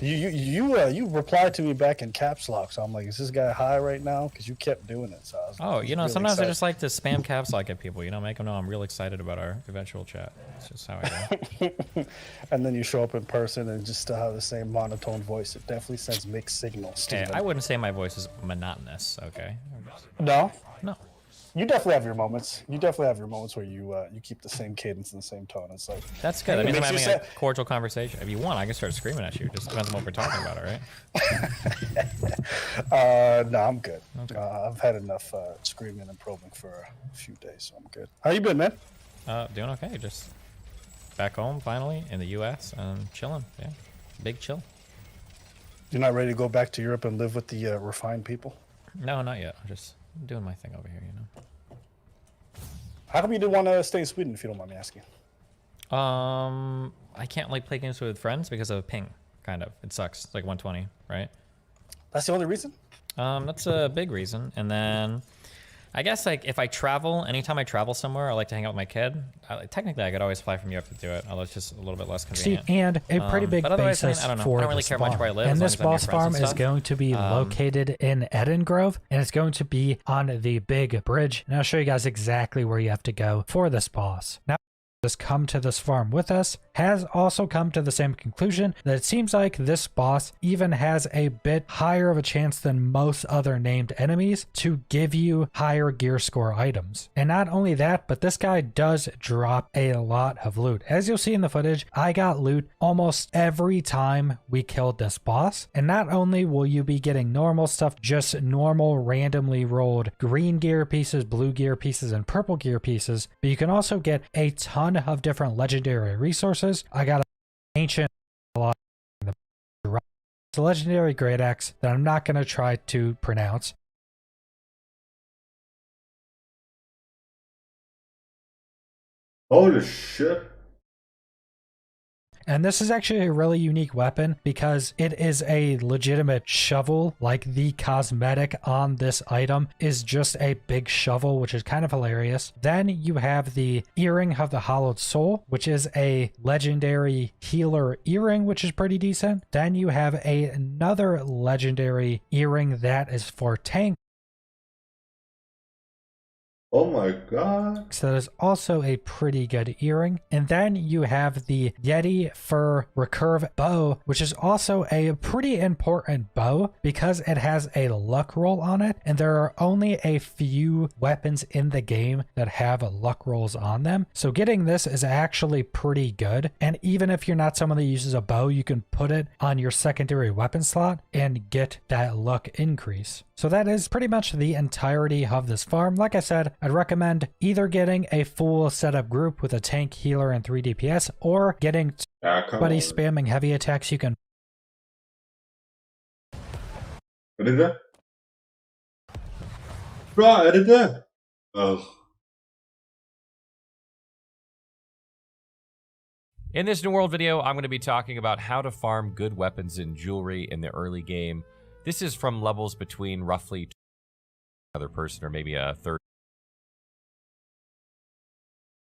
You replied to me back in caps lock, so I'm like, is this guy high right now? Because you kept doing it. So I was, Oh, you know, really sometimes excited. I just like to spam caps lock at people. You know, make them know I'm real excited about our eventual chat. It's just how I go. And then you show up in person and just still have the same monotone voice. It definitely sends mixed signals. Hey, Steven. I wouldn't say my voice is monotonous. Okay. No. No. You definitely have your moments. You definitely have your moments where you keep the same cadence and the same tone. It's like that's good. That means I'm having a cordial conversation. If you want, I can start screaming at you. Just depends on what we're talking about, all right? No, I'm good. Okay. I've had enough screaming and probing for a few days, so I'm good. How you been, man? Doing okay. Just back home finally in the U.S. and chilling. Yeah, big chill. You're not ready to go back to Europe and live with the refined people? No, not yet. I'm just doing my thing over here, you know. How come you didn't want to stay in Sweden, if you don't mind me asking? I can't like play games with friends because of ping. Kind of, it sucks. It's like 120, right? That's the only reason? That's a big reason. And then I guess like if I travel, anytime I travel somewhere, I like to hang out with my kid. Technically, I could always fly from Europe to do it, although it's just a little bit less convenient. And a pretty big basis I don't know. for I don't really care much where I live. And as this long boss as I'm near friends farm and is stuff. going to be located in Edingrove, and it's going to be on the big bridge. And I'll show you guys exactly where you have to go for this boss. Now, has come to this farm with us has also come to the same conclusion that it seems like this boss even has a bit higher of a chance than most other named enemies to give you higher gear score items. And not only that, but this guy does drop a lot of loot. As you'll see in the footage, I got loot almost every time we killed this boss. And not only will you be getting normal stuff, just normal randomly rolled green gear pieces, blue gear pieces, and purple gear pieces, but you can also get a ton of different legendary resources. I got an ancient the legendary great axe that I'm not going to try to pronounce. Holy shit. And this is actually a really unique weapon because it is a legitimate shovel. Like the cosmetic on this item is just a big shovel, which is kind of hilarious. Then you have the earring of the hollowed soul, which is a legendary healer earring, which is pretty decent. Then you have another legendary earring that is for tank. Oh my god. So that is also a pretty good earring. And then you have the Yeti Fur Recurve bow, which is also a pretty important bow because it has a luck roll on it. And there are only a few weapons in the game that have luck rolls on them. So getting this is actually pretty good. And even if you're not someone that uses a bow, you can put it on your secondary weapon slot and get that luck increase. So that is pretty much the entirety of this farm. Like I said, I'd recommend either getting a full setup group with a tank, healer, and 3 DPS, or getting somebody spamming heavy attacks. You can. What is that? Bro, what is that? Oh. In this New World video, I'm going to be talking about how to farm good weapons and jewelry in the early game. This is from levels between roughly another person or maybe a third.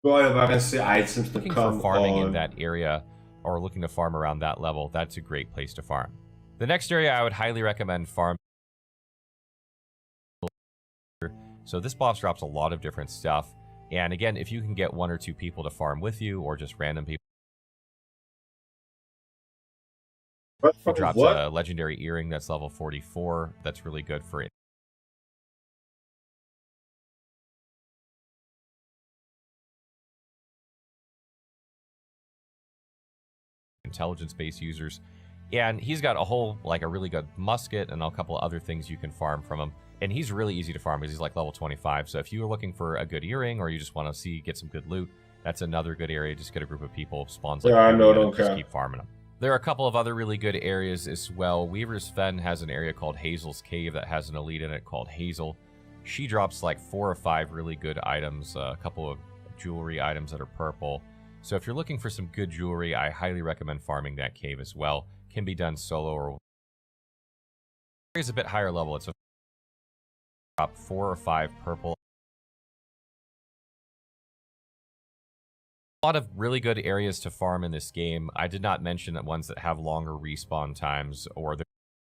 Boy, I can see items to Looking come for farming on. in that area or looking to farm around that level, that's a great place to farm. The next area I would highly recommend farm. So this boss drops a lot of different stuff. And again, if you can get 1 or 2 people to farm with you or just random people. He drops a legendary earring that's level 44. That's really good for it. Intelligence-based users. And he's got a whole, like a really good musket and a couple of other things you can farm from him. And he's really easy to farm because he's like level 25. So if you're looking for a good earring or you just want to get some good loot, that's another good area. Just get a group of people, spawns like just keep farming them. There are a couple of other really good areas as well. Weaver's Fen has an area called Hazel's Cave that has an elite in it called Hazel. She drops like 4 or 5 really good items, a couple of jewelry items that are purple. So if you're looking for some good jewelry, I highly recommend farming that cave as well. Can be done solo or it's a bit higher level. It's a drop 4 or 5 purple A lot of really good areas to farm in this game. I did not mention that ones that have longer respawn times or the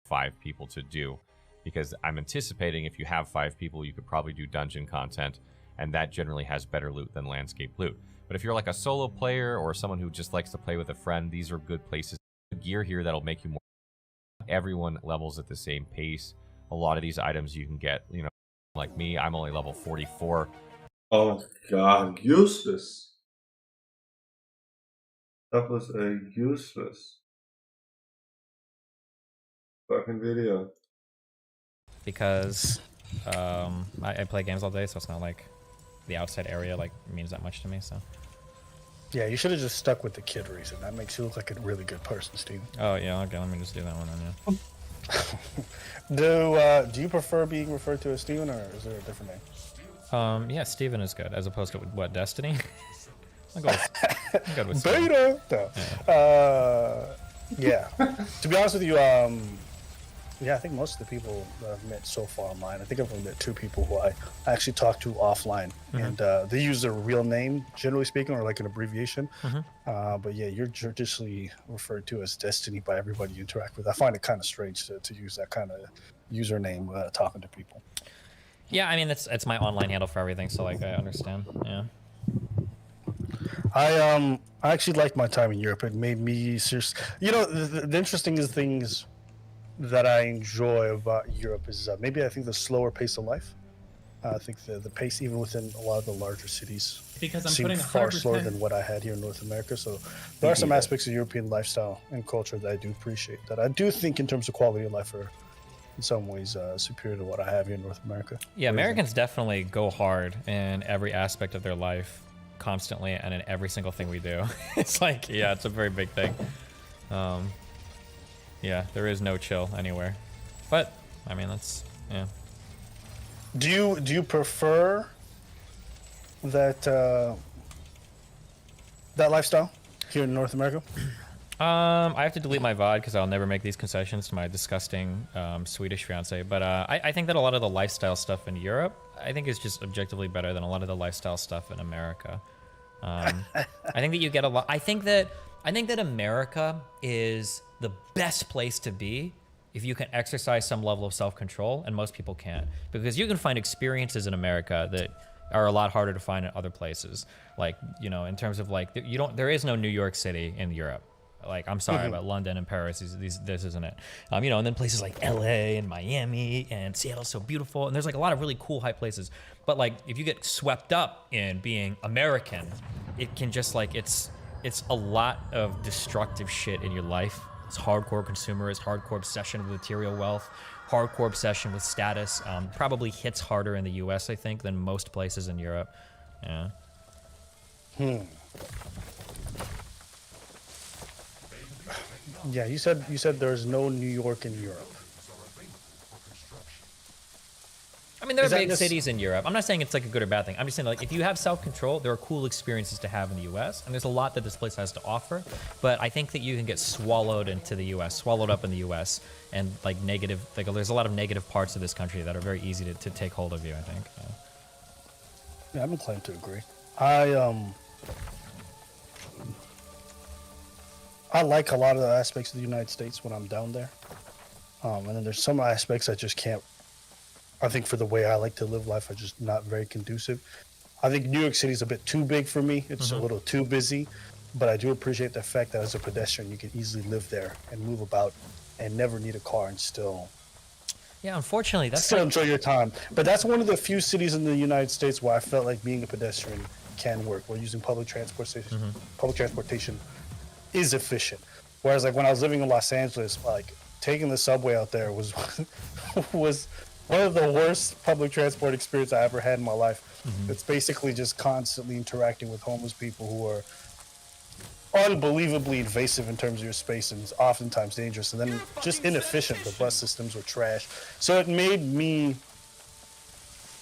5 people to do, because I'm anticipating if you have 5 people, you could probably do dungeon content, and that generally has better loot than landscape loot. But if you're like a solo player or someone who just likes to play with a friend, these are good places. Gear here that'll make you more. Everyone levels at the same pace. A lot of these items you can get, you know, like me, I'm only level 44. Oh my god, useless. That was a useless fucking video. Because I play games all day, so it's not like the outside area like means that much to me. So Yeah, you should have just stuck with the kid reason. That makes you look like a really good person, Steve. oh yeah, okay, let me just do that one then. Do you prefer being referred to as Steven, or is there a different name? Yeah. Yeah, Steven is good as opposed to what, Destiny? I'm good with Steven. Beta. Yeah. To be honest with you, yeah, I think most of the people that I've met so far online, I think I've only met 2 people who I actually talked to offline, and they use their real name, generally speaking, or like an abbreviation. But yeah, you're traditionally referred to as Destiny by everybody you interact with. I find it kind of strange to use that kind of username talking to people. Yeah, I mean it's my online handle for everything, so like I understand. Yeah. I actually liked my time in Europe. It made me serious. You know, the interesting things that I enjoy about Europe is maybe I think the slower pace of life. I think the pace, even within a lot of the larger cities, Because I'm seemed putting far slower 100%. than what I had here in North America. So there are some aspects of European lifestyle and culture that I do appreciate. That I do think, in terms of quality of life, are in some ways superior to what I have here in North America. Yeah, Americans definitely go hard in every aspect of their life, constantly, and in every single thing we do. It's like, yeah, it's a very big thing. Yeah, there is no chill anywhere. But I mean, that's yeah. Do you prefer that that lifestyle here in North America? I have to delete my VOD because I'll never make these concessions to my disgusting Swedish fiance. But I think that a lot of the lifestyle stuff in Europe, I think is just objectively better than a lot of the lifestyle stuff in America. I think that you get a lot. I think that America is the best place to be if you can exercise some level of self-control, and most people can't, because you can find experiences in America that are a lot harder to find in other places. Like, you know, in terms of like, there is no New York City in Europe. Like, I'm sorry, but London and Paris, this isn't it. You know, and then places like LA and Miami and Seattle's so beautiful, and there's like a lot of really cool high places. But like, if you get swept up in being American, it can just like, it's a lot of destructive shit in your life. It's hardcore consumerist, hardcore obsession with material wealth, hardcore obsession with status. Probably hits harder in the U.S., I think, than most places in Europe. Yeah. Yeah, you said there's no New York in Europe. I mean, there are Is that big cities in Europe. I'm not saying it's like a good or bad thing. I'm just saying, like, if you have self-control, there are cool experiences to have in the U.S., and there's a lot that this place has to offer. But I think that you can get swallowed into the U.S., swallowed up in the U.S., and like negative, like there's a lot of negative parts of this country that are very easy to take hold of you, I think. Yeah, I'm inclined to agree. I like a lot of the aspects of the United States when I'm down there. And then there's some aspects I just can't. I think for the way I like to live life, are just not very conducive. I think New York City is a bit too big for me. It's a little too busy. But I do appreciate the fact that as a pedestrian, you can easily live there and move about and never need a car and still Yeah, unfortunately, that's still like, enjoy your time. But that's one of the few cities in the United States where I felt like being a pedestrian can work, where using public transportation is efficient. Whereas like when I was living in Los Angeles, like taking the subway out there was was one of the worst public transport experience I ever had in my life. It's basically just constantly interacting with homeless people who are unbelievably invasive in terms of your space and oftentimes dangerous, and then just inefficient. The bus systems were trash. So it made me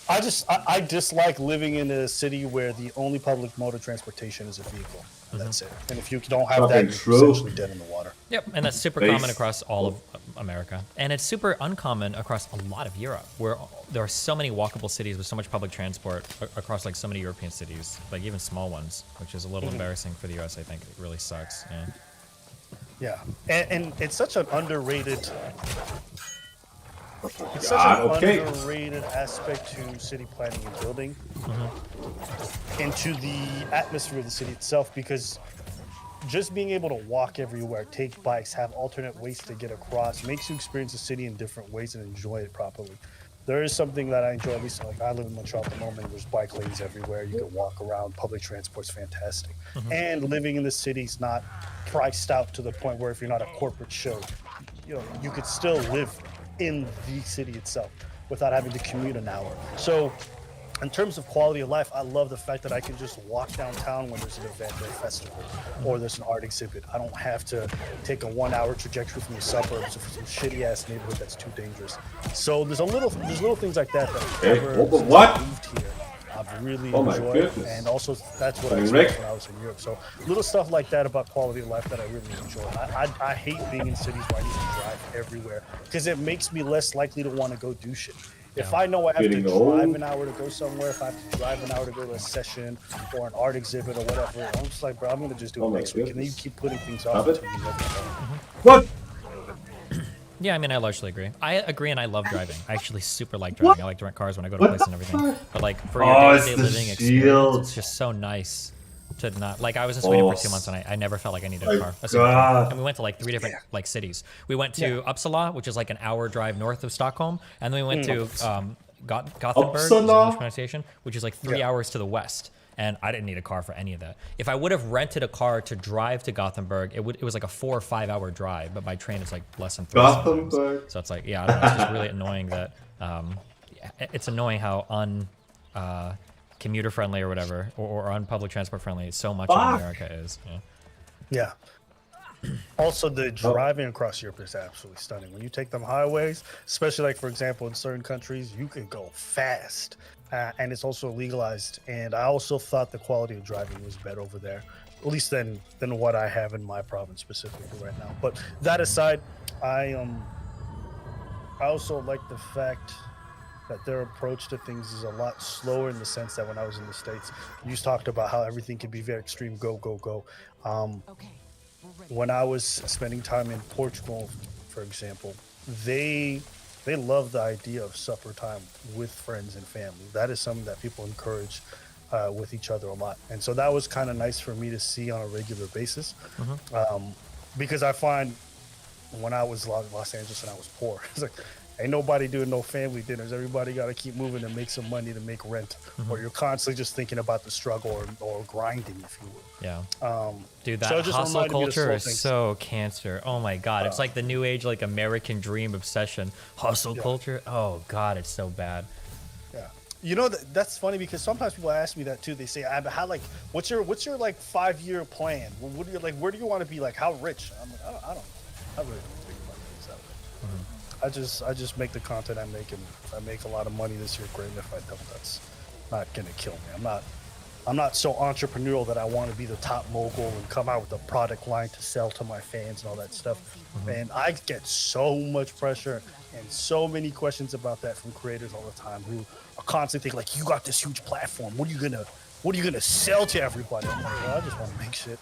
I dislike living in a city where the only public mode of transportation is a vehicle. And that's it. And if you don't have that, Fucking you're true. essentially dead in the water. Yep, and that's super Base. common across all of America. And it's super uncommon across a lot of Europe, where there are so many walkable cities with so much public transport across like so many European cities, like even small ones, which is a little embarrassing for the US, I think. It really sucks. Yeah. Yeah, and it's such an underrated. It's God, such an okay. underrated aspect to city planning and building, and to the atmosphere of the city itself. Because just being able to walk everywhere, take bikes, have alternate ways to get across, makes you experience the city in different ways and enjoy it properly. There is something that I enjoy, at least like I live in Montreal at the moment. There's bike lanes everywhere. You can walk around. Public transport's fantastic. And living in the city's not priced out to the point where if you're not a corporate show, you could still live in the city itself without having to commute an hour. So in terms of quality of life, I love the fact that I can just walk downtown when there's an event or a festival or there's an art exhibit. I don't have to take a 1 hour trajectory from the suburbs or some shitty ass neighborhood that's too dangerous. So there's little things like that that ever what? moved here, I've really Oh my enjoyed. goodness. And also that's what I Fucking experienced Rick. when I was in Europe. So little stuff like that about quality of life that I really enjoy. I hate being in cities where I need to drive everywhere because it makes me less likely to want to go do shit. If I know I have to Getting drive old. an hour to go somewhere, if I have to drive an hour to go to a session or an art exhibit or whatever, I'm just like, bro, I'm gonna just do Oh it my next week. And then you goodness. keep putting things off Stop it. until you never go. What? Yeah, I mean, I largely agree. I agree, and I love driving. I actually super like driving. I like to rent cars when I go to What places and the everything. fuck? But like for Oh, your it's day-to-day the living experience, shield. it's just so nice to not like. I was in Sweden for 2 months, and I never felt like I needed a My car. A single car. God. And we went to like 3 different like cities. We went to Uppsala, which is like an hour drive north of Stockholm, and then we went to Gothenburg, is the Uppsala? English pronunciation, which is like 3 hours to the west. And I didn't need a car for any of that. If I would have rented a car to drive to Gothenburg, it was like a 4 or 5 hour drive, but by train it's like less than 3 sometimes. Gothenburg. So it's like, yeah, I don't know, it's just really annoying that it's annoying how commuter friendly or whatever, or on public transport friendly so much of Fuck. America is. Yeah. Also, the driving across Europe is absolutely stunning. When you take them highways, especially like, for example, in certain countries, you can go fast. And it's also legalized. And I also thought the quality of driving was better over there, at least than what I have in my province specifically right now. But that aside, I also like the fact that their approach to things is a lot slower in the sense that when I was in the States, you just talked about how everything can be very extreme, go, go, go. When I was spending time in Portugal, for example, they love the idea of supper time with friends and family. That is something that people encourage with each other a lot. And so that was kind of nice for me to see on a regular basis. Because I find when I was in Los Angeles and I was poor, it's like, ain't nobody doing no family dinners. Everybody got to keep moving and make some money to make rent. Or you're constantly just thinking about the struggle or grinding, if you will. Yeah. Dude, that so it just hustle reminded me to culture slow is things. so cancer. Oh my god, it's like the new age, like American dream obsession. Hustle culture. Oh god, it's so bad. Yeah, you know that's funny because sometimes people ask me that too. They say, "How like what's your like 5-year plan? What do you like? Where do you want to be? Like how rich?" I'm like, I don't know. I really don't think about things that way. I just make the content I make, and if I make a lot of money this year, great. And if I don't, that's not gonna kill me. I'm not so entrepreneurial that I want to be the top mogul and come out with a product line to sell to my fans and all that stuff. And I get so much pressure and so many questions about that from creators all the time who are constantly thinking like, you got this huge platform. What are you gonna sell to everybody? I'm like, well, I just want to make shit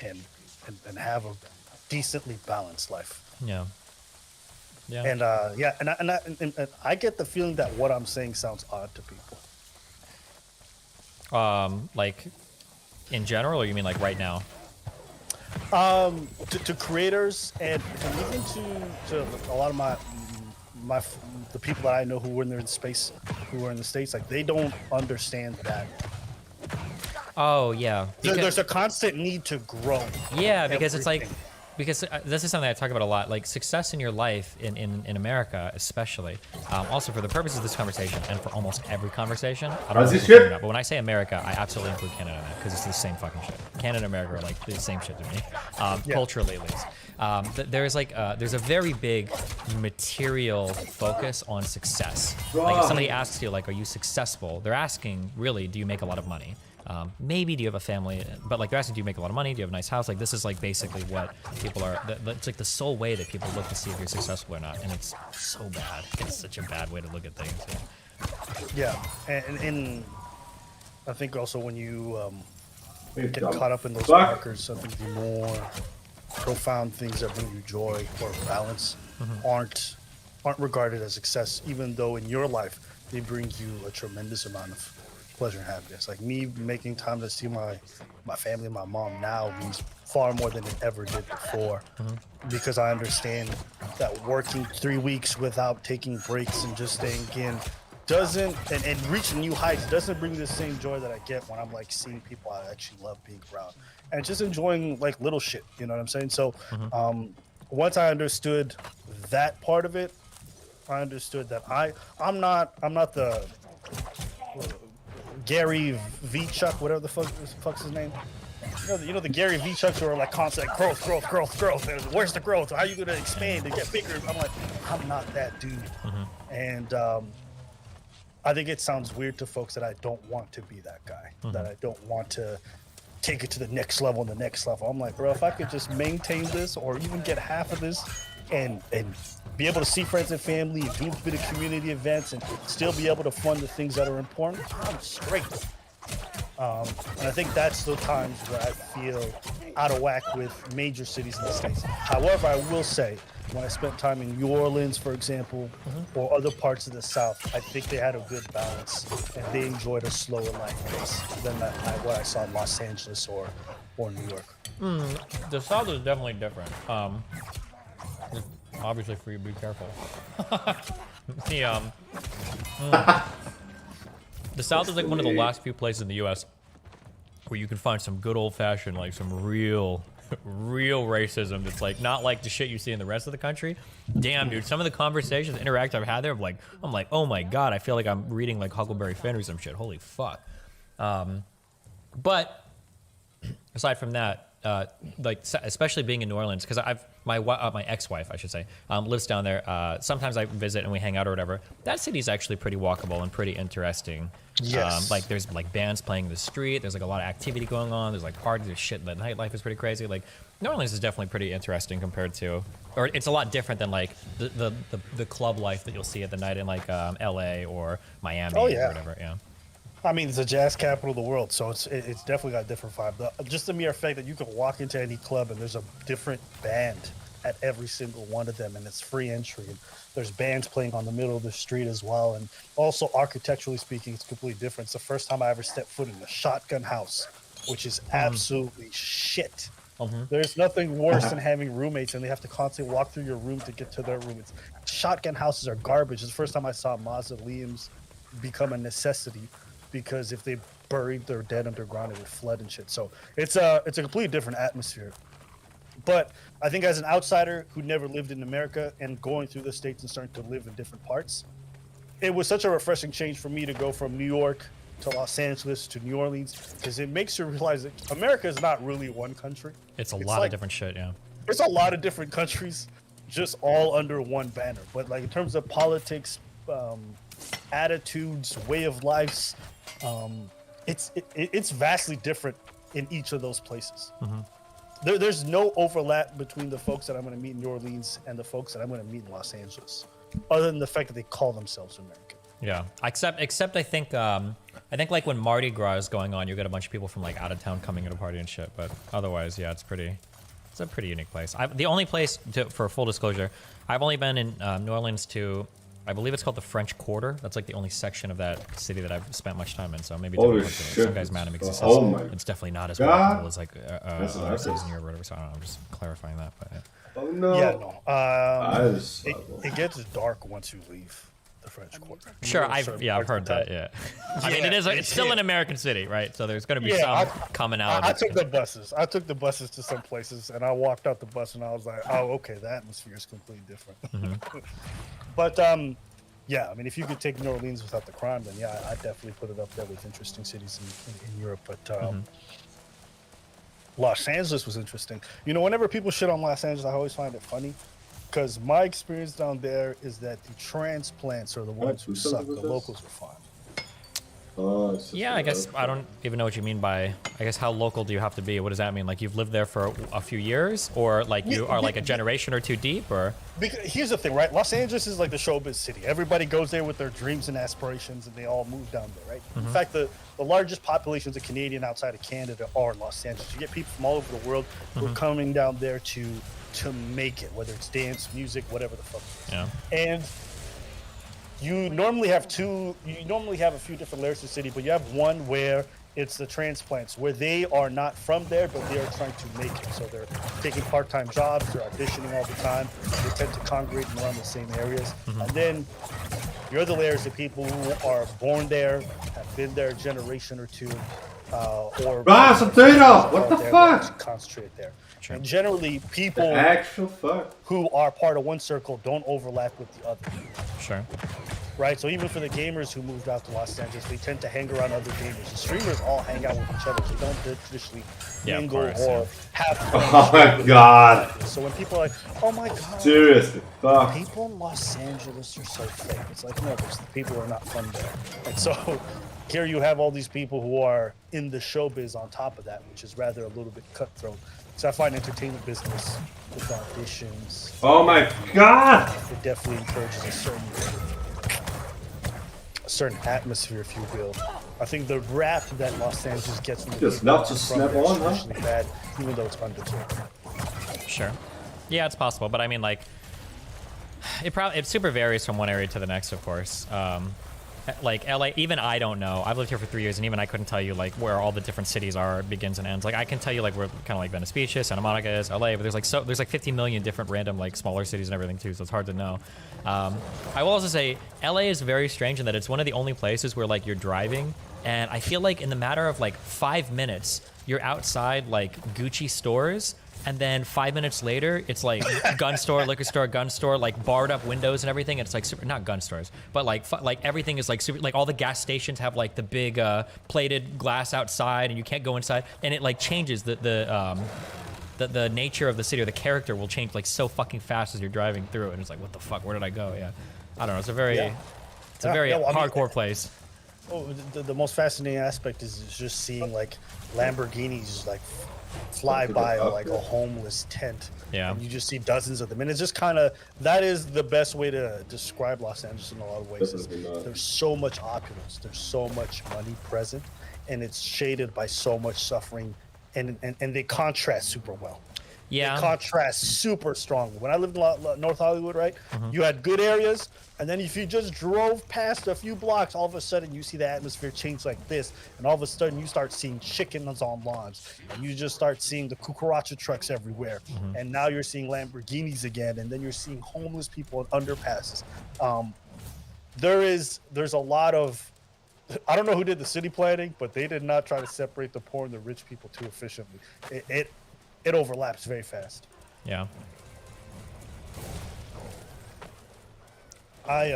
and have a decently balanced life. Yeah. Yeah. And I get the feeling that what I'm saying sounds odd to people. Like in general, or you mean like right now? To creators and even to a lot of the people that I know who are in their space, who are in the States, like they don't understand that. Oh yeah. There's a constant need to grow. Yeah, because it's like everything. because this is something I talk about a lot. Like success in your life in America, especially, also for the purposes of this conversation and for almost every conversation. I don't know if it's but when I say America, I absolutely include Canada in that because it's the same fucking shit. Canada and America are like the same shit to me, culturally at least. There's a very big material focus on success. Like if somebody asks you, like, are you successful? They're asking, really, do you make a lot of money? Maybe do you have a family? But like they're asking, do you make a lot of money? Do you have a nice house? Like this is like basically what people are. It's like the sole way that people look to see if you're successful or not, and it's so bad. It's such a bad way to look at things. Yeah, and I think also when you get caught up in those markers, I think the more profound things that bring you joy or balance aren't regarded as success, even though in your life they bring you a tremendous amount of pleasure and happiness. Like me making time to see my family, my mom now means far more than it ever did before, because I understand that working 3 weeks without taking breaks and just staying in doesn't and reaching new heights doesn't bring the same joy that I get when I'm like seeing people I actually love being around and just enjoying like little shit, you know what I'm saying? So once I understood that part of it, I understood that I'm not the Gary Vaynerchuk, whatever the fuck's his name. You know the Gary Vaynerchuks who are like constant growth. And where's the growth? How are you gonna expand and get bigger? I'm like, I'm not that dude. And I think it sounds weird to folks that I don't want to be that guy. That I don't want to take it to the next level and the next level. I'm like, bro, if I could just maintain this or even get half of this and be able to see friends and family and do a bit of community events and still be able to fund the things that are important, I'm straight. And I think that's the times where I feel out of whack with major cities in the States. However, I will say, when I spent time in New Orleans, for example, or other parts of the South, I think they had a good balance and they enjoyed a slower life pace than what I saw in Los Angeles or New York. The South is definitely different. Obviously, for you, be careful. The South is like one of the last few places in the U.S. where you can find some good old-fashioned, like some real racism that's like not like the shit you see in the rest of the country. Damn, dude, some of the conversations, interactions I've had there, I'm like, oh my god, I feel like I'm reading like Huckleberry Finn or some shit. Holy fuck. But aside from that, like especially being in New Orleans, because my ex-wife, I should say, lives down there. Sometimes I visit and we hang out or whatever. That city's actually pretty walkable and pretty interesting. Yes. Like there's like bands playing in the street. There's like a lot of activity going on. There's like parties. There's shit. The nightlife is pretty crazy. Like New Orleans is definitely pretty interesting compared to, or it's a lot different than like the club life that you'll see at the night in like L.A. or Miami or whatever. Yeah. I mean, it's the jazz capital of the world, so it's definitely got a different vibe. Just the mere fact that you can walk into any club and there's a different band at every single one of them, and it's free entry. And there's bands playing on the middle of the street as well. And also, architecturally speaking, it's completely different. It's the first time I ever stepped foot in a shotgun house, which is absolutely shit. There's nothing worse than having roommates and they have to constantly walk through your room to get to their room. Shotgun houses are garbage. It's the first time I saw mausoleums become a necessity, because if they buried their dead underground, it would flood and shit. So it's a completely different atmosphere. But I think as an outsider who never lived in America and going through the States and starting to live in different parts, it was such a refreshing change for me to go from New York to Los Angeles to New Orleans, because it makes you realize that America is not really one country. It's a lot of different shit, yeah. It's a lot of different countries, just all under one banner. But like in terms of politics, attitudes, way of lives, it's vastly different in each of those places. There's no overlap between the folks that I'm going to meet in New Orleans and the folks that I'm going to meet in Los Angeles, other than the fact that they call themselves American. Yeah, except I think like when Mardi Gras is going on, you get a bunch of people from like out of town coming in to party and shit. But otherwise, yeah, it's a pretty unique place. The only place, for full disclosure, I've only been in New Orleans to, I believe it's called the French Quarter. That's like the only section of that city that I've spent much time in. So maybe some guys mad at me because it's definitely not as walkable as like other cities in Europe or whatever. So I don't know, I'm just clarifying that. But Oh no. Yeah, no. It gets dark once you leave. the French Quarter. Sure, There are I've certain parts heard of town. that. Yeah, I mean, it's still an American city, right? So there's going to be some commonality. I took the buses. I took the buses to some places, and I walked out the bus, and I was like, "Oh, okay, the atmosphere is completely different." But yeah, I mean, if you could take New Orleans without the crime, then yeah, I definitely put it up there with interesting cities in Europe. But Los Angeles was interesting. You know, whenever people shit on Los Angeles, I always find it funny. Because my experience down there is that the transplants are the ones who suck. The locals are fine. Yeah, I guess I don't even know what you mean by. I guess how local do you have to be? What does that mean? Like you've lived there for a few years, or like you are like a generation or two deep, or? Because here's the thing, right? Los Angeles is like the showbiz city. Everybody goes there with their dreams and aspirations, and they all move down there, right? In fact, the largest populations of Canadian outside of Canada are in Los Angeles. You get people from all over the world who are coming down there to make it, whether it's dance, music, whatever the fuck it is. Yeah. And you normally have a few different layers to the city, but you have one where it's the transplants, where they are not from there, but they are trying to make it. So they're taking part-time jobs, they're auditioning all the time, they tend to congregate around the same areas. And then your other layers of people who are born there, have been there a generation or two, or some data! What the fuck? Concentrate there. Sure. And generally, people Actual fuck. who are part of one circle don't overlap with the other. Sure. Right, so even for the gamers who moved out to Los Angeles, they tend to hang around other gamers. The streamers all hang out with each other. They don't traditionally mingle or have friends. Oh my god. So when people are like, oh my god, Seriously, fuck. people in Los Angeles are so fake. It's like, no, there's the people who are not from there. And so here you have all these people who are in the showbiz on top of that, which is rather a little bit cutthroat. So I find entertainment business with auditions, Oh my god. it definitely encourages a certain atmosphere, if you will. I think the rap that Los Angeles gets from the Just people not to from snap there is on, huh? traditionally bad, even though it's undeserved. Sure. Yeah, it's possible, but I mean, like, it super varies from one area to the next, of course. Like LA, even I don't know. I've lived here for 3 years, and even I couldn't tell you like where all the different cities are, begins and ends. Like I can tell you like where kind of like Venice Beach is, Santa Monica is, LA, but there's like 50 million different random like smaller cities and everything too, so it's hard to know. I will also say LA is very strange in that it's one of the only places where like you're driving, and I feel like in the matter of like 5 minutes, you're outside like Gucci stores. And then 5 minutes later, it's like gun store, liquor store, gun store, like barred up windows and everything. And it's like super, not gun stores, but like everything is like super, like all the gas stations have like the big plated glass outside, and you can't go inside. And it like changes the nature of the city, or the character will change like so fucking fast as you're driving through. And it's like, what the fuck? Where did I go? Yeah, I don't know. It's a very hardcore place. Oh, the most fascinating aspect is just seeing like Lamborghinis like fly by like a homeless tent. Yeah. And you just see dozens of them. And it's just kind of, that is the best way to describe Los Angeles in a lot of ways. Is there's so much opulence, there's so much money present, and it's shaded by so much suffering, and they contrast super well. Yeah. They contrast super strongly. When I lived in North Hollywood, right, you had good areas, and then if you just drove past a few blocks, all of a sudden you see the atmosphere change like this, and all of a sudden you start seeing chickens on lawns, and you just start seeing the cucaracha trucks everywhere, and now you're seeing Lamborghinis again, and then you're seeing homeless people in underpasses. There's a lot of, I don't know who did the city planning, but they did not try to separate the poor and the rich people too efficiently. It overlaps very fast. Yeah. My 2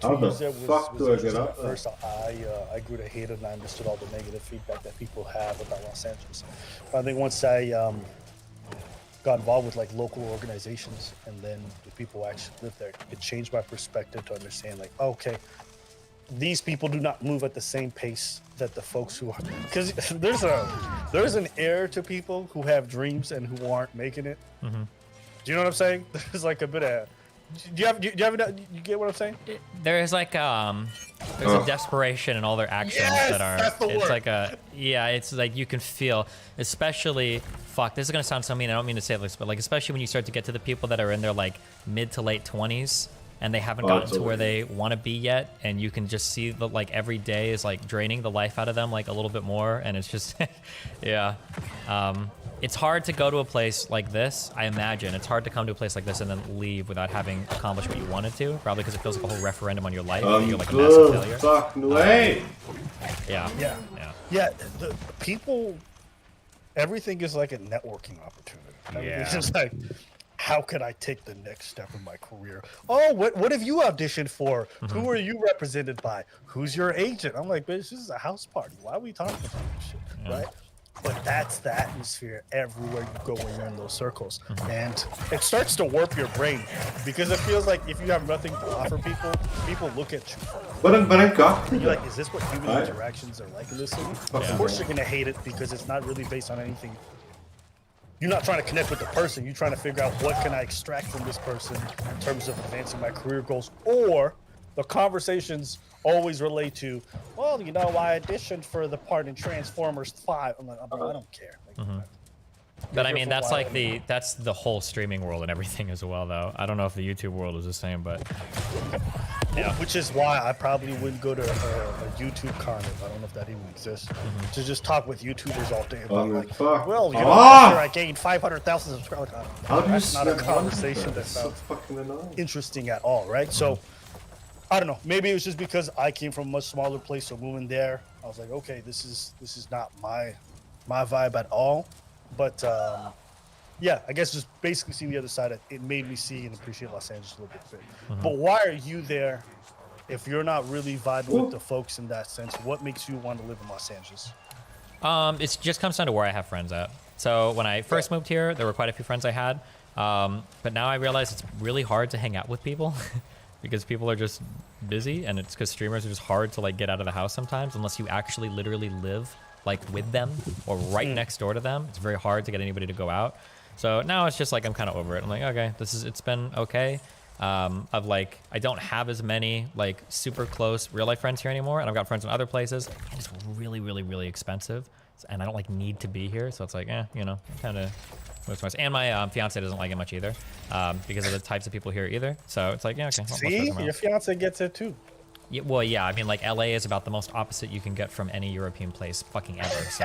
How the years there fuck was do I get interesting up at there? first. I grew to hate it, and I understood all the negative feedback that people have about Los Angeles. I think once I got involved with like local organizations, and then the people who actually live there, it changed my perspective to understand like, okay, these people do not move at the same pace that the folks who are, because there's an air to people who have dreams and who aren't making it. Do you know what I'm saying? There's like a bit of, you get what I'm saying? There's like there's a desperation in all their actions that are, that's the it's word. like it's like you can feel, especially, fuck, this is gonna sound so mean, I don't mean to say this, but like especially when you start to get to the people that are in their like mid to late 20s, and they haven't gotten to where they want to be yet, and you can just see that like every day is like draining the life out of them like a little bit more, and it's just yeah. it's hard to go to a place like this. I imagine it's hard to come to a place like this and then leave without having accomplished what you wanted to. Probably because it feels like a whole referendum on your life. And you're like a massive failure. Fucking way. Yeah. Yeah. The people, everything is like a networking opportunity. It's just like, how can I take the next step in my career? Oh, what have you auditioned for? Who are you represented by? Who's your agent? I'm like, bitch, this is a house party. Why are we talking about this shit, right? But that's the atmosphere everywhere you go when you're in those circles. And it starts to warp your brain because it feels like if you have nothing to offer people, people look at you. But I got You're like, is this what human interactions are like in this city? Of course you're going to hate it because it's not really based on anything. You're not trying to connect with the person. You're trying to figure out what can I extract from this person in terms of advancing my career goals. Or the conversations always relate to, well, you know, I auditioned for the part in Transformers 5. I'm like, I don't care. Like, But I mean, that's like that's the whole streaming world and everything as well, though. I don't know if the YouTube world is the same, but yeah. Which is why I probably wouldn't go to a YouTube con, if I don't know if that even exists, to just talk with YouTubers all day about like, well, you know, last year I gained 500,000 subscribers. That's not a conversation that sounds interesting at all, right? So I don't know. Maybe it was just because I came from a much smaller place, so moving there, I was like, okay, this is not my vibe at all. But yeah, I guess just basically seeing the other side, it made me see and appreciate Los Angeles a little bit. But why are you there if you're not really vibing with the folks in that sense? What makes you want to live in Los Angeles? It just comes down to where I have friends at. So when I first moved here, there were quite a few friends I had. But now I realize it's really hard to hang out with people because people are just busy, and it's because streamers are just hard to like get out of the house sometimes unless you actually literally live like with them or right next door to them. It's very hard to get anybody to go out. So now it's just like I'm kind of over it. I'm like, okay, it's been okay. Of like, I don't have as many like super close real life friends here anymore, and I've got friends in other places, and it's really, really, really expensive, and I don't like need to be here. So it's like, you know, kind of. And my fiance doesn't like it much either, because of the types of people here either. So it's like, yeah, okay. See, your fiance gets it too. Yeah, well, yeah, I mean, like, LA is about the most opposite you can get from any European place fucking ever, so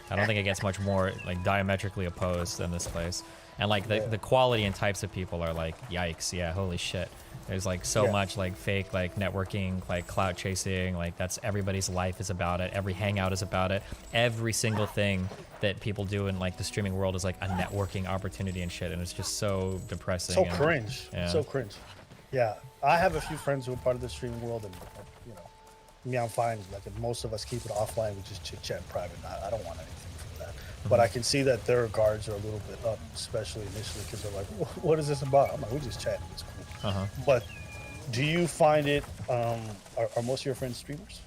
I don't think it gets much more, like, diametrically opposed than this place. And, like, the quality and types of people are, like, yikes, yeah, holy shit. There's, like, so much, like, fake, like, networking, like, clout chasing, like, that's everybody's life is about it. Every hangout is about it. Every single thing that people do in, like, the streaming world is, like, a networking opportunity and shit, and it's just so depressing. So cringe. Yeah. So cringe. Yeah. I have a few friends who are part of the streaming world, and you know, me, I'm fine. Like most of us keep it offline, we just chit chat in private. I don't want anything from that. But I can see that their guards are a little bit up, especially initially, because they're like, "What is this about?" I'm like, "We just chatting. It's cool." But do you find it? Are most of your friends streamers?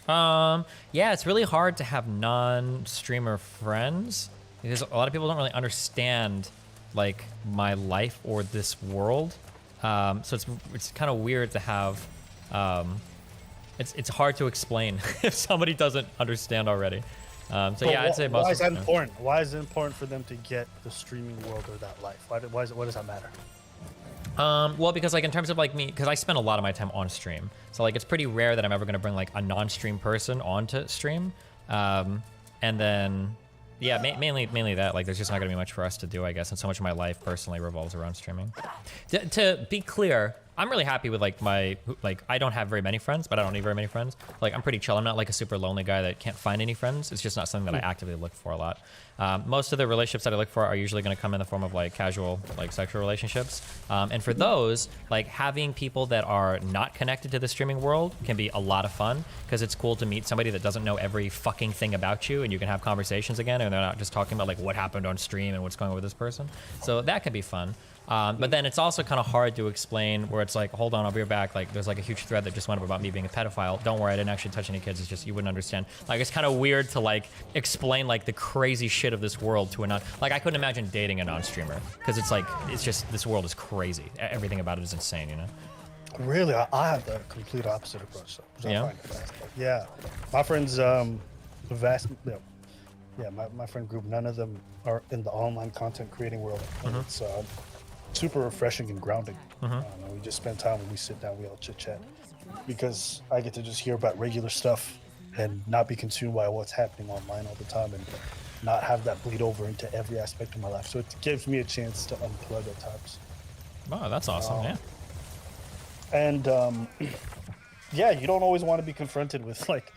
Yeah, it's really hard to have non-streamer friends because a lot of people don't really understand like my life or this world. So it's kind of weird to have. It's hard to explain if somebody doesn't understand already. So yeah, I'd say most. Why is that important? Why is it important for them to get the streaming world or that life? Why does that matter? Well, because like in terms of like me, because I spend a lot of my time on stream, so like it's pretty rare that I'm ever gonna bring like a non-stream person onto stream, and then. Yeah, mainly that. Like, there's just not gonna be much for us to do, I guess, and so much of my life personally revolves around streaming. To be clear, I'm really happy with like I don't have very many friends, but I don't need very many friends. Like, I'm pretty chill. I'm not like a super lonely guy that can't find any friends. It's just not something that I actively look for a lot. Most of the relationships that I look for are usually gonna come in the form of like casual, like sexual relationships. And for those, like having people that are not connected to the streaming world can be a lot of fun because it's cool to meet somebody that doesn't know every fucking thing about you, and you can have conversations again, and they're not just talking about like what happened on stream and what's going on with this person. So that could be fun. But then it's also kind of hard to explain where it's like, hold on, I'll be right back. Like, there's like a huge thread that just went up about me being a pedophile. Don't worry, I didn't actually touch any kids. It's just you wouldn't understand. Like, it's kind of weird to like explain like the crazy shit of this world to a non. Like, I couldn't imagine dating a non-streamer because it's like it's just this world is crazy. Everything about it is insane, you know. Really, I have the complete opposite approach. So I find it fascinating. Yeah, my friends, the vast, my friend group, none of them are in the online content creating world. And it's super refreshing and grounding. We just spend time when we sit down, we all chit chat because I get to just hear about regular stuff and not be consumed by what's happening online all the time. And not have that bleed over into every aspect of my life. So it gives me a chance to unplug at times. Oh, that's awesome. Yeah. And yeah, you don't always want to be confronted with like,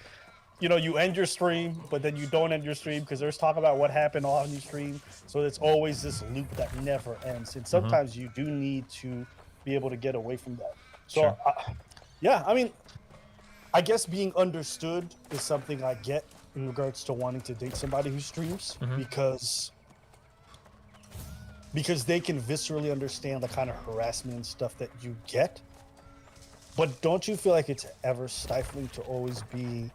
you know, you end your stream, but then you don't end your stream because there's talk about what happened on your stream. So it's always this loop that never ends. And sometimes you do need to be able to get away from that. So Sure. yeah, I mean, I guess being understood is something I get in regards to wanting to date somebody who streams because they can viscerally understand the kind of harassment and stuff that you get. But don't you feel like it's ever stifling to always be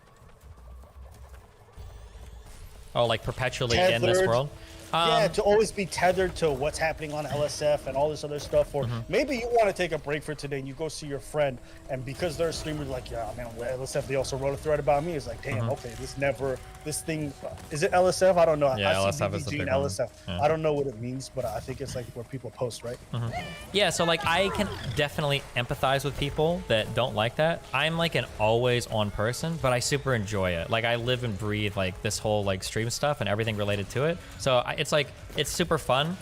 like perpetually in this tethered? world? Yeah, to always be tethered to what's happening on LSF and all this other stuff. Or maybe you want to take a break for today and you go see your friend, and because they're a streamer, like, yeah, man, LSF, they also wrote a thread about me. It's like, damn, okay, this thing, is it LSF? I don't know. Yeah, I see LSF is the BBG big and one. LSF. Yeah. I don't know what it means, but I think it's like where people post, right? Yeah, so like I can definitely empathize with people that don't like that. I'm like an always on person, but I super enjoy it. Like I live and breathe like this whole like stream stuff and everything related to it. So it's like, it's super fun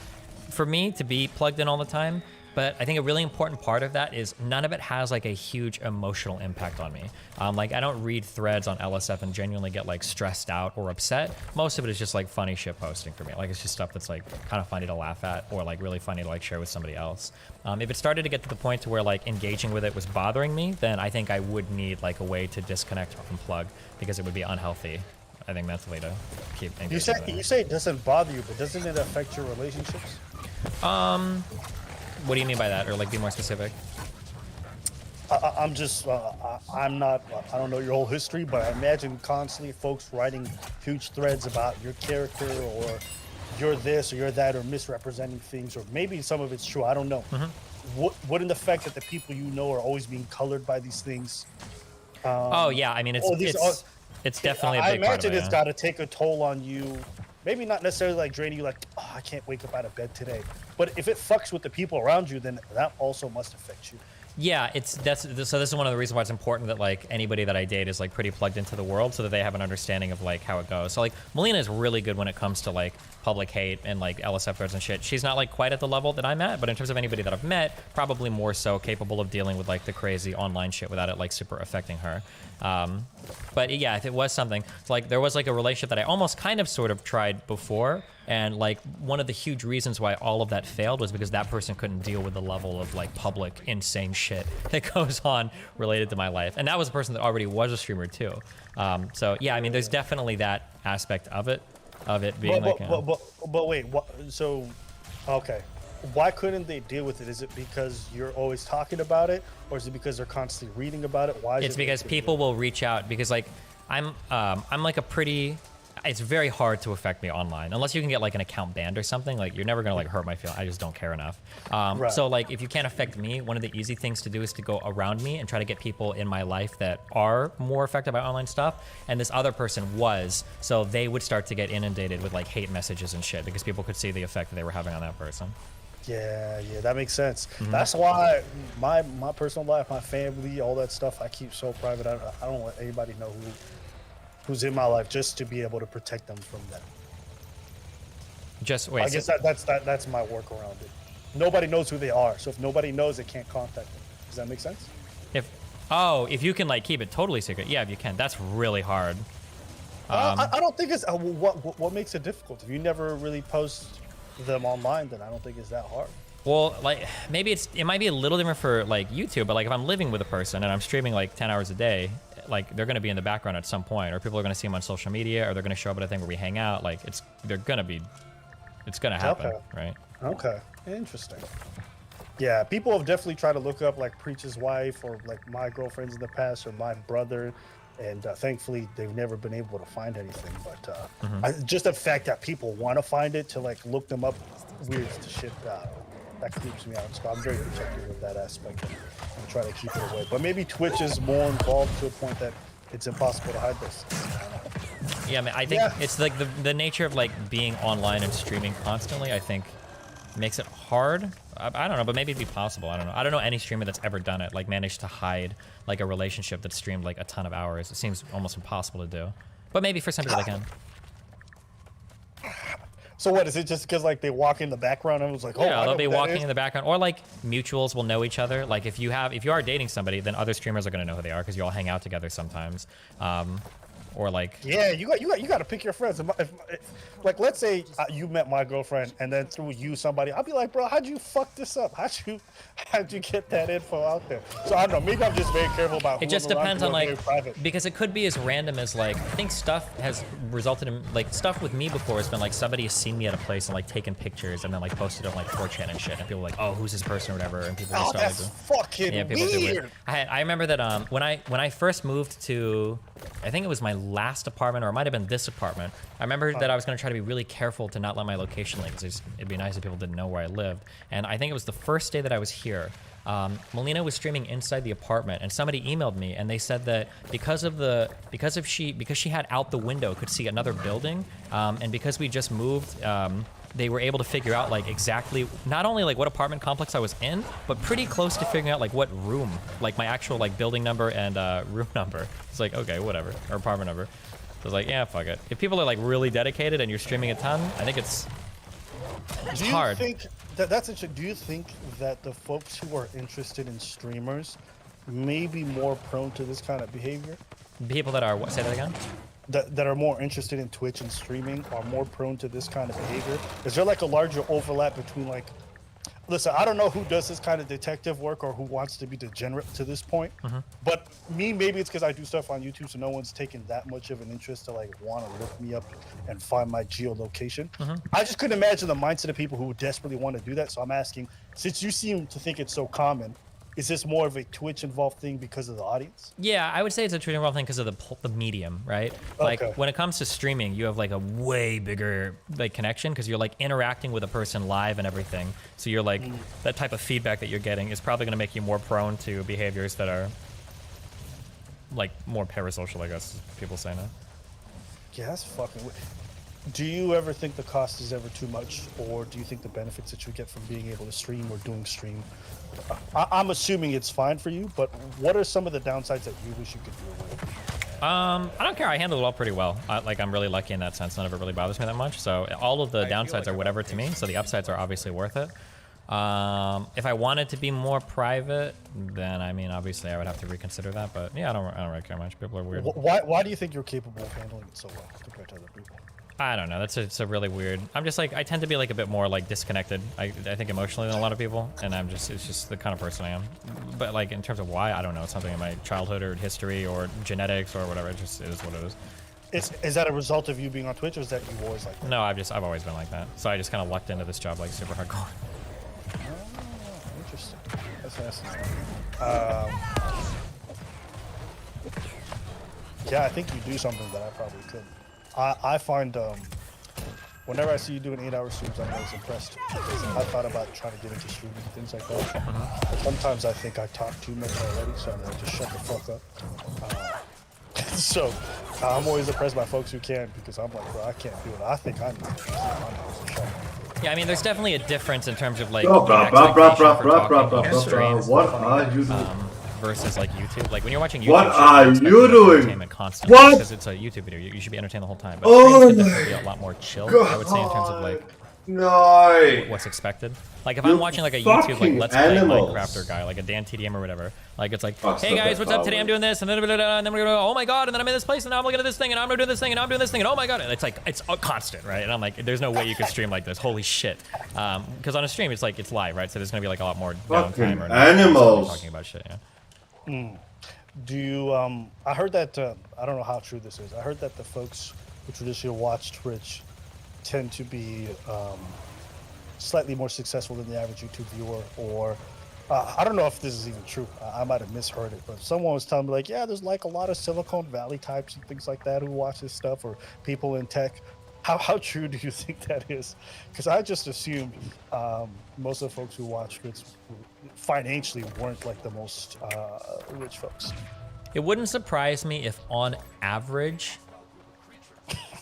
for me to be plugged in all the time. But I think a really important part of that is none of it has like a huge emotional impact on me. Like I don't read threads on LSF and genuinely get like stressed out or upset. Most of it is just like funny shit posting for me. Like it's just stuff that's like kind of funny to laugh at or like really funny to like share with somebody else. If it started to get to the point to where like engaging with it was bothering me, then I think I would need like a way to disconnect or unplug because it would be unhealthy, I think, mentally to keep engaging with it. You say it doesn't bother you, but doesn't it affect your relationships? What do you mean by that? Or like be more specific? I'm just, I'm not, I don't know your whole history, but I imagine constantly folks writing huge threads about your character or you're this or you're that or misrepresenting things, or maybe some of it's true. I don't know. Wouldn't the fact that the people you know are always being colored by these things? Oh yeah, I mean it's definitely a I big part of imagine it. it's got to take a toll on you. Maybe not necessarily like draining you, like, oh, I can't wake up out of bed today. But if it fucks with the people around you, then that also must affect you. Yeah, so this is one of the reasons why it's important that like anybody that I date is like pretty plugged into the world so that they have an understanding of like how it goes. So like Melina is really good when it comes to like public hate and like LSF threads and shit. She's not like quite at the level that I'm at, but in terms of anybody that I've met, probably more so capable of dealing with like the crazy online shit without it like super affecting her. But yeah, if it was something, it's like there was like a relationship that I almost kind of sort of tried before, and like one of the huge reasons why all of that failed was because that person couldn't deal with the level of like public insane shit that goes on related to my life, and that was a person that already was a streamer too. So yeah, I mean, there's definitely that aspect of it being but wait, what? So, okay, why couldn't they deal with it? Is it because you're always talking about it, or is it because they're constantly reading about it? Why? It's because people will reach out because like I'm like a pretty. It's very hard to affect me online unless you can get like an account banned or something. Like you're never gonna like hurt my feelings. I just don't care enough. Right. So like if you can't affect me, one of the easy things to do is to go around me and try to get people in my life that are more affected by online stuff. And this other person was, so they would start to get inundated with like hate messages and shit because people could see the effect that they were having on that person. Yeah, that makes sense. That's why my personal life, my family, all that stuff, I keep so private. I don't let anybody know who's in my life, just to be able to protect them from that. Just wait. I guess that's my work around it. Nobody knows who they are, so if nobody knows, they can't contact them. Does that make sense? If you can like keep it totally secret, yeah, if you can, that's really hard. I don't think it's what makes it difficult. If you never really post them online, then I don't think it's that hard. Well, like maybe it might be a little different for like YouTube, but like if I'm living with a person and I'm streaming like 10 hours a day, like they're gonna be in the background at some point, or people are gonna see them on social media, or they're gonna show up at a thing where we hang out. Like it's gonna happen, Okay. right? Okay, interesting. Yeah, people have definitely tried to look up like Preach's wife or like my girlfriends in the past or my brother, and thankfully they've never been able to find anything. But just the fact that people want to find it to like look them up weirds the shit out. That creeps me out. So I'm very protective of that aspect and try to keep it away. But maybe Twitch is more involved to a point that it's impossible to hide this. Yeah, I mean, I think it's like the nature of like being online and streaming constantly, I think makes it hard. I don't know, but maybe it'd be possible. I don't know. I don't know any streamer that's ever done it, like managed to hide like a relationship that streamed like a ton of hours. It seems almost impossible to do. But maybe for some people they can. So what is it? Just because like they walk in the background and it was like, oh, Yeah, I know they'll be who that walking is? in the background, or like mutuals will know each other. Like if you are dating somebody, then other streamers are gonna know who they are because you all hang out together sometimes. Or like Yeah, you got to pick your friends. Like, let's say you met my girlfriend, and then through you somebody, I'll be like, bro, how'd you fuck this up? How'd you get that info out there? So I don't know. Maybe I'm just very careful about. it just whoever I'm depends on doing, like very private. because it could be as random as like I think stuff has resulted in like stuff with me before has been like somebody has seen me at a place and like taken pictures and then like posted on like 4chan and shit, and people are like, oh, who's this person or whatever, and people just Oh, start that's like, fucking yeah, people do weird. weird. I remember that when I first moved to, I think it was my last apartment or it might have been this apartment. I remember that I was going to try to be really careful to not let my location leak because it'd be nice if people didn't know where I lived. And I think it was the first day that I was here. Melina was streaming inside the apartment, and somebody emailed me, and they said that because she had out the window could see another building, and because we just moved. They were able to figure out like exactly not only like what apartment complex I was in, but pretty close to figuring out like what room, like my actual like building number and room number. It's like, okay, whatever, or apartment number. So I was like, yeah, fuck it. If people are like really dedicated and you're streaming a ton, I think it's Do you hard. think that's interesting? Do you think that the folks who are interested in streamers may be more prone to this kind of behavior? People that are, what, say that again? That are more interested in Twitch and streaming are more prone to this kind of behavior? Is there like a larger overlap between like, listen, I don't know who does this kind of detective work or who wants to be degenerate to this point, but maybe it's because I do stuff on YouTube, so no one's taken that much of an interest to like want to look me up and find my geolocation. I just couldn't imagine the mindset of people who desperately want to do that. So I'm asking, since you seem to think it's so common, is this more of a Twitch involved thing because of the audience? Yeah, I would say it's a Twitch involved thing because of the medium, right? Like Okay. when it comes to streaming, you have like a way bigger like connection because you're like interacting with a person live and everything. So you're like that type of feedback that you're getting is probably going to make you more prone to behaviors that are like more parasocial, I guess people say now. Yeah, that's fucking weird. Do you ever think the cost is ever too much, or do you think the benefits that you get from being able to stream or doing stream? I'm assuming it's fine for you, but what are some of the downsides that you wish you could do away with? I don't care. I handle it all pretty well. Like I'm really lucky in that sense. None of it really bothers me that much. So all of the downsides are whatever to me. So the upsides are obviously worth it. If I wanted to be more private, then I mean, obviously I would have to reconsider that. But yeah, I don't really care much. People are weird. Why do you think you're capable of handling it so well compared to other people? I don't know. It's a really weird. I'm just like I tend to be like a bit more like disconnected. I think emotionally than a lot of people, and it's just the kind of person I am. But like in terms of why, I don't know. It's something in my childhood or history or genetics or whatever. It just is what it is. Is that a result of you being on Twitch, or is that you always like that? No, I've always been like that. So I just kind of lucked into this job like super hardcore. Oh, interesting. That's fascinating. Yeah, I think you do something that I probably couldn't. I find whenever I see you doing 8-hour streams, I'm always impressed. I thought about trying to get into streaming and things like that. But sometimes I think I talk too much already, so I'm like, just shut the fuck up. So I'm always impressed by folks who can, because I'm like, bro, I can't do it. I think I'm Yeah, I mean, there's definitely a difference in terms of like Bro, the bro, bro, expectation bro, for bro, talking bro, bro, on bro, streams, what are you doing? versus like YouTube. Like when you're watching YouTube, What shows, are expect you doing? entertainment constantly What? because it's a YouTube video. You should be entertained the whole time. But Oh streams can my definitely be a lot more chill, I would say, in terms of like No. what's expected. Like if You I'm watching like a YouTube like fucking Let's Play animals. Minecrafter guy, like a Dan TDM or whatever, like it's like, Fuck, hey stop guys, that what's up? Today power. I'm doing this, and then we're gonna oh my god, and then I'm in this place, and now I'm looking at this thing, and I'm gonna do this thing, and I'm doing this thing, and oh my god, and it's like it's constant, right? And I'm like, there's no way you can stream like this. Holy shit! Because on a stream it's like it's live, right? So there's gonna be like a lot more Fucking downtime or animals. talking about shit. Yeah. Do you I heard that I don't know how true this is. I heard that the folks who traditionally watch Twitch tend to be slightly more successful than the average YouTube viewer, or I don't know if this is even true. I might have misheard it, but someone was telling me like, yeah, there's like a lot of Silicon Valley types and things like that who watch this stuff, or people in tech. How true do you think that is? Because I just assumed most of the folks who watch Twitch financially weren't like the most rich folks. It wouldn't surprise me if on average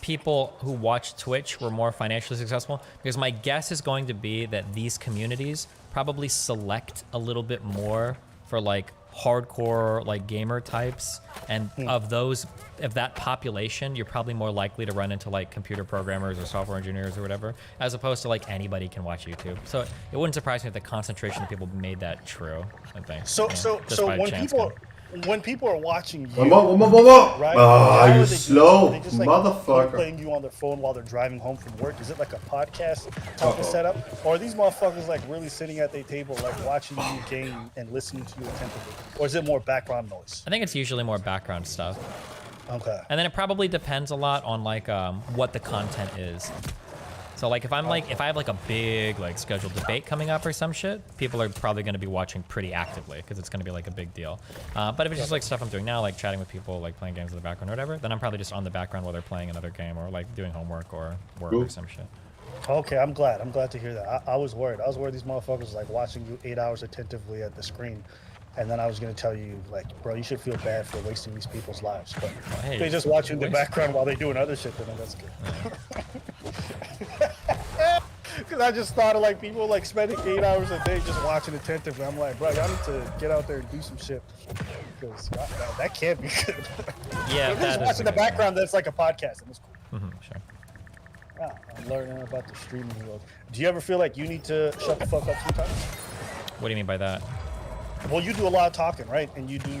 people who watch Twitch were more financially successful, because my guess is going to be that these communities probably select a little bit more for like hardcore like gamer types, and of that population, you're probably more likely to run into like computer programmers or software engineers or whatever, as opposed to like anybody can watch YouTube. So it wouldn't surprise me if the concentration of people made that true. I think. So when people are watching you, What? right? Ah, how you are they slow doing it? Are they just like motherfucker. playing you on their phone while they're driving home from work? Is it like a podcast type of setup, or are these motherfuckers like really sitting at their table, like watching you game and listening to you attentively, or is it more background noise? I think it's usually more background stuff. Okay. And then it probably depends a lot on like what the content is. So like if I have like a big like scheduled debate coming up or some shit, people are probably going to be watching pretty actively because it's going to be like a big deal. But if it's just like stuff I'm doing now, like chatting with people, like playing games in the background or whatever, then I'm probably just on the background while they're playing another game or like doing homework or work or some shit. Okay, I'm glad to hear that. I was worried. I was worried these motherfuckers like watching you 8 hours attentively at the screen. And then I was gonna tell you, like, bro, you should feel bad for wasting these people's lives. But hey, they just watch you in the background while they're doing other shit, then that's good. Because I just thought of like people like spending 8 hours a day just watching attentively. I'm like, bro, y'all need to get out there and do some shit. Because that can't be good. Yeah, if just watching the background, that's like a podcast, and it's cool. Sure. Yeah, I'm learning about the streaming world. Do you ever feel like you need to shut the fuck up sometimes? What do you mean by that? Well, you do a lot of talking, right? And you do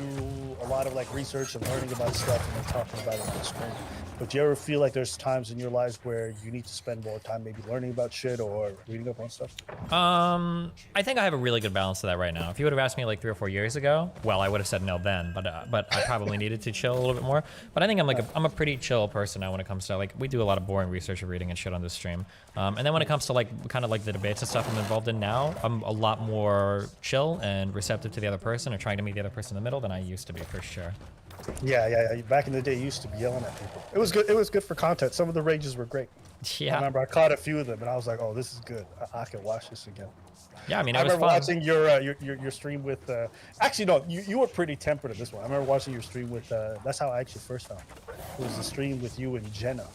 a lot of like research and learning about stuff and then talking about it on the screen. But do you ever feel like there's times in your lives where you need to spend more time maybe learning about shit or reading up on stuff? I think I have a really good balance to that right now. If you would have asked me like 3 or 4 years ago, well, I would have said no then, but I probably needed to chill a little bit more. But I think I'm a pretty chill person now when it comes to like, we do a lot of boring research and reading and shit on this stream. And then when it comes to like kind of like the debates and stuff I'm involved in now, I'm a lot more chill and receptive to the other person or trying to meet the other person in the middle than I used to be, for sure. Yeah. Back in the day, you used to be yelling at people. It was good. It was good for content. Some of the rages were great. Yeah. I remember I caught a few of them, and I was like, "Oh, this is good. I can watch this again." Yeah, I mean, I it was remember fun. watching your stream with. Actually, no, you were pretty tempered at this one. I remember watching your stream with. That's how I actually first found it. It was a stream with you and Jenna.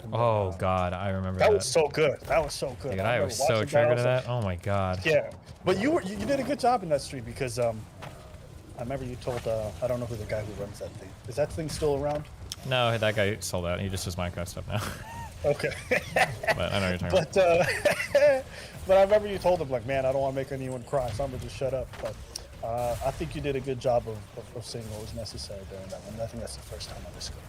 And Oh God, I remember that. that was so good. That was so good. Dude, I I remember was so watching triggered I to was that. Oh my God. Yeah, but you did a good job in that stream because I remember you told I don't know who the guy who runs that thing. Is that thing still around? No, that guy sold out. He just does Minecraft stuff now. Okay. But I know what you're talking about. But I remember you told him like, man, I don't want to make anyone cry, so I'm gonna just shut up. But I think you did a good job of saying what was necessary during that one. I think that's the first time I discovered.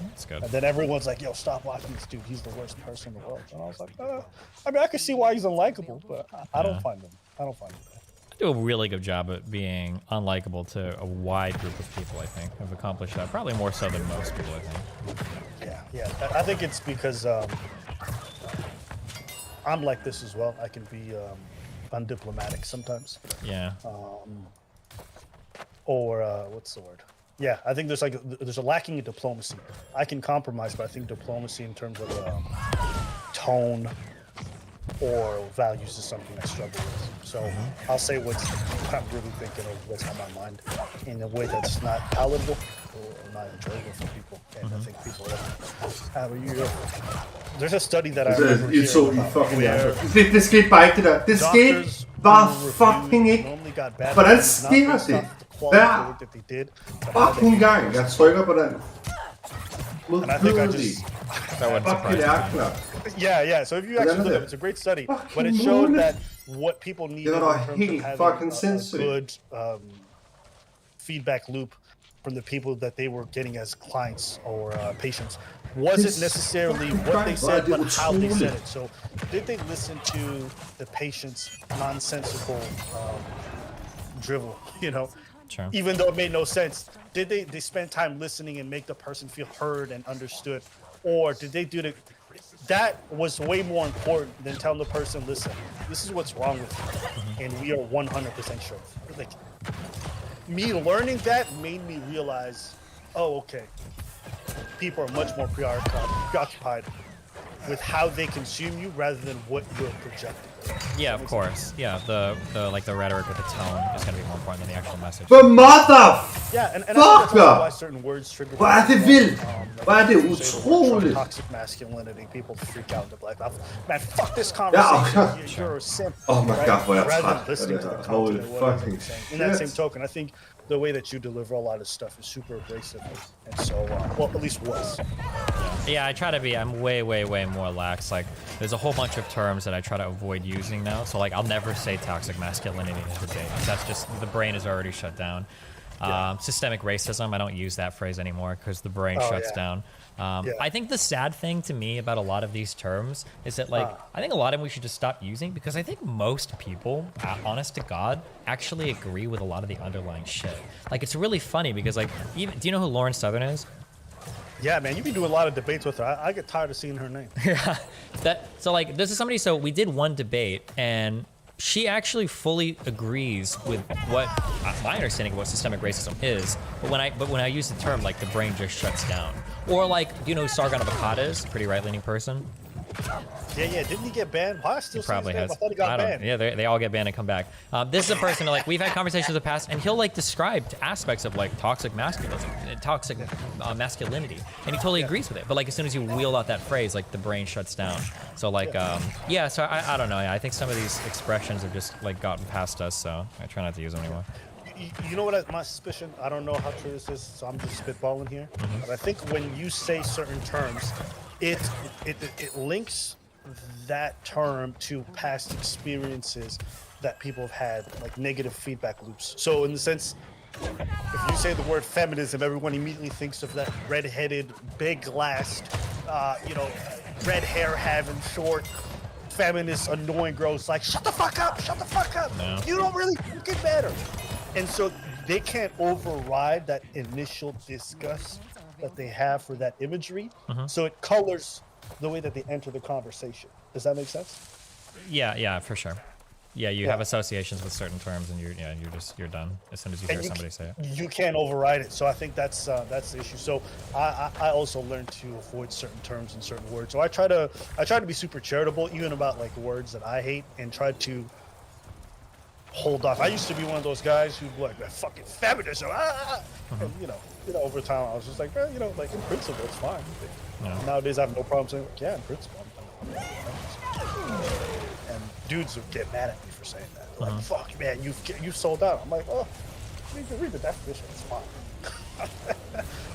That's good. And then everyone's like, yo, stop watching this dude. He's the worst person in the world. And I was like, I mean, I can see why he's unlikable, but I don't find him. I don't find him bad. I do a really good job at being unlikable to a wide group of people, I think. I've accomplished that. Probably more so than most people, I think. Yeah. I think it's because I'm like this as well. I can be undiplomatic sometimes. Yeah. Or what's the word? Yeah, I think there's a lacking in diplomacy. I can compromise, but I think diplomacy in terms of tone or values is something I struggle with. So I'll say what I'm really thinking of, what's on my mind, in a way that's not palatable or not enjoyable for people. And I think people there's a study that I remember Det så hearing I fucking where hjerte. Det skete bare ikke det der. Det skete doctors bare who reviewed fucking ikke. normally got bad Hvordan reviews, not sker based det? off the quality of the Hver work that they did, but how they fucking gang jeg trykker på den. And I think I Modbydelige. just That wouldn't Fucking surprise me. ærkler. yeah. So if you actually look at it, it's a great study, but it showed that what people need in Det var da terms of helt having fucking a sindssygt. good feedback loop from the people that they were getting as clients or patients wasn't necessarily what they said, but how they said it. So did they listen to the patient's nonsensical drivel, Sure. even though it made no sense? Did they spend time listening and make the person feel heard and understood, or did they do that was way more important than telling the person, listen, this is what's wrong with you, and we are 100% sure. Like, me learning that made me realize, oh, okay, people are much more preoccupied with how they consume you rather than what you're projecting. Yeah, of course. Yeah, the rhetoric with the tone is going to be more important than the actual message. For mother Yeah, and I think that's also why certain words trigger. Hvor er det vildt! Hvad er det You say the word utroligt? toxic masculinity, people freak out. They're like, man, fuck this conversation. You're a simp. Oh my god, hvor er jeg Rather than træt af listening det to the her. content Holy and what fucking I'm saying. In that same shit. token, I think the way that you deliver a lot of stuff is super abrasive, and so well, at least was. Yeah, I try to be. I'm way more lax. Like, there's a whole bunch of terms that I try to avoid using now. So like, I'll never say toxic masculinity in a debate. That's just, the brain is already shut down. Systemic racism, I don't use that phrase anymore because the brain shuts down. I think the sad thing to me about a lot of these terms is that, like, I think a lot of them we should just stop using, because I think most people, honest to God, actually agree with a lot of the underlying shit. Like, it's really funny because, like, even, do you know who Lauren Southern is? Yeah, man, you be doing a lot of debates with her. I get tired of seeing her name. So like, this is somebody, so we did one debate and she actually fully agrees with what my understanding of what systemic racism is, but when I use the term, like, the brain just shuts down. Or like, do you know who Sargon of Akkad is? Pretty right-leaning person. Yeah. Didn't he get banned? Why still He probably his name? has. I thought he got banned. Yeah, they all get banned and come back. This is a person who, like, we've had conversations in the past, and he'll like describe aspects of like toxic masculinity, and he totally agrees with it. But like, as soon as you wheel out that phrase, like, the brain shuts down. So like, so I don't know. I think some of these expressions have just like gotten past us, so I try not to use them anymore. You know what? My suspicion. I don't know how true this is, so I'm just spitballing here. But I think when you say certain terms, it links that term to past experiences that people have had, like negative feedback loops. So in the sense, if you say the word feminism, everyone immediately thinks of that red-headed, big-glassed, red hair having, short, feminist, annoying girls. Like, shut the fuck up! Shut the fuck up! No. You don't really get better. And so they can't override that initial disgust that they have for that imagery. So it colors the way that they enter the conversation. Does that make sense? Yeah, for sure. Yeah, you have associations with certain terms, and you're done as soon as you hear somebody say it. You can't override it. So I think that's the issue. So I also learned to avoid certain terms and certain words. So I try to be super charitable, even about like words that I hate, and try to hold off. I used to be one of those guys who like, man, fucking feminism. And over time I was just like, like in principle it's fine. Nowadays I have no problem saying, like, yeah, in principle I'm fine. And dudes would get mad at me for saying that. They're like, fuck, man, you sold out. I'm like, oh, read the definition. It's fine.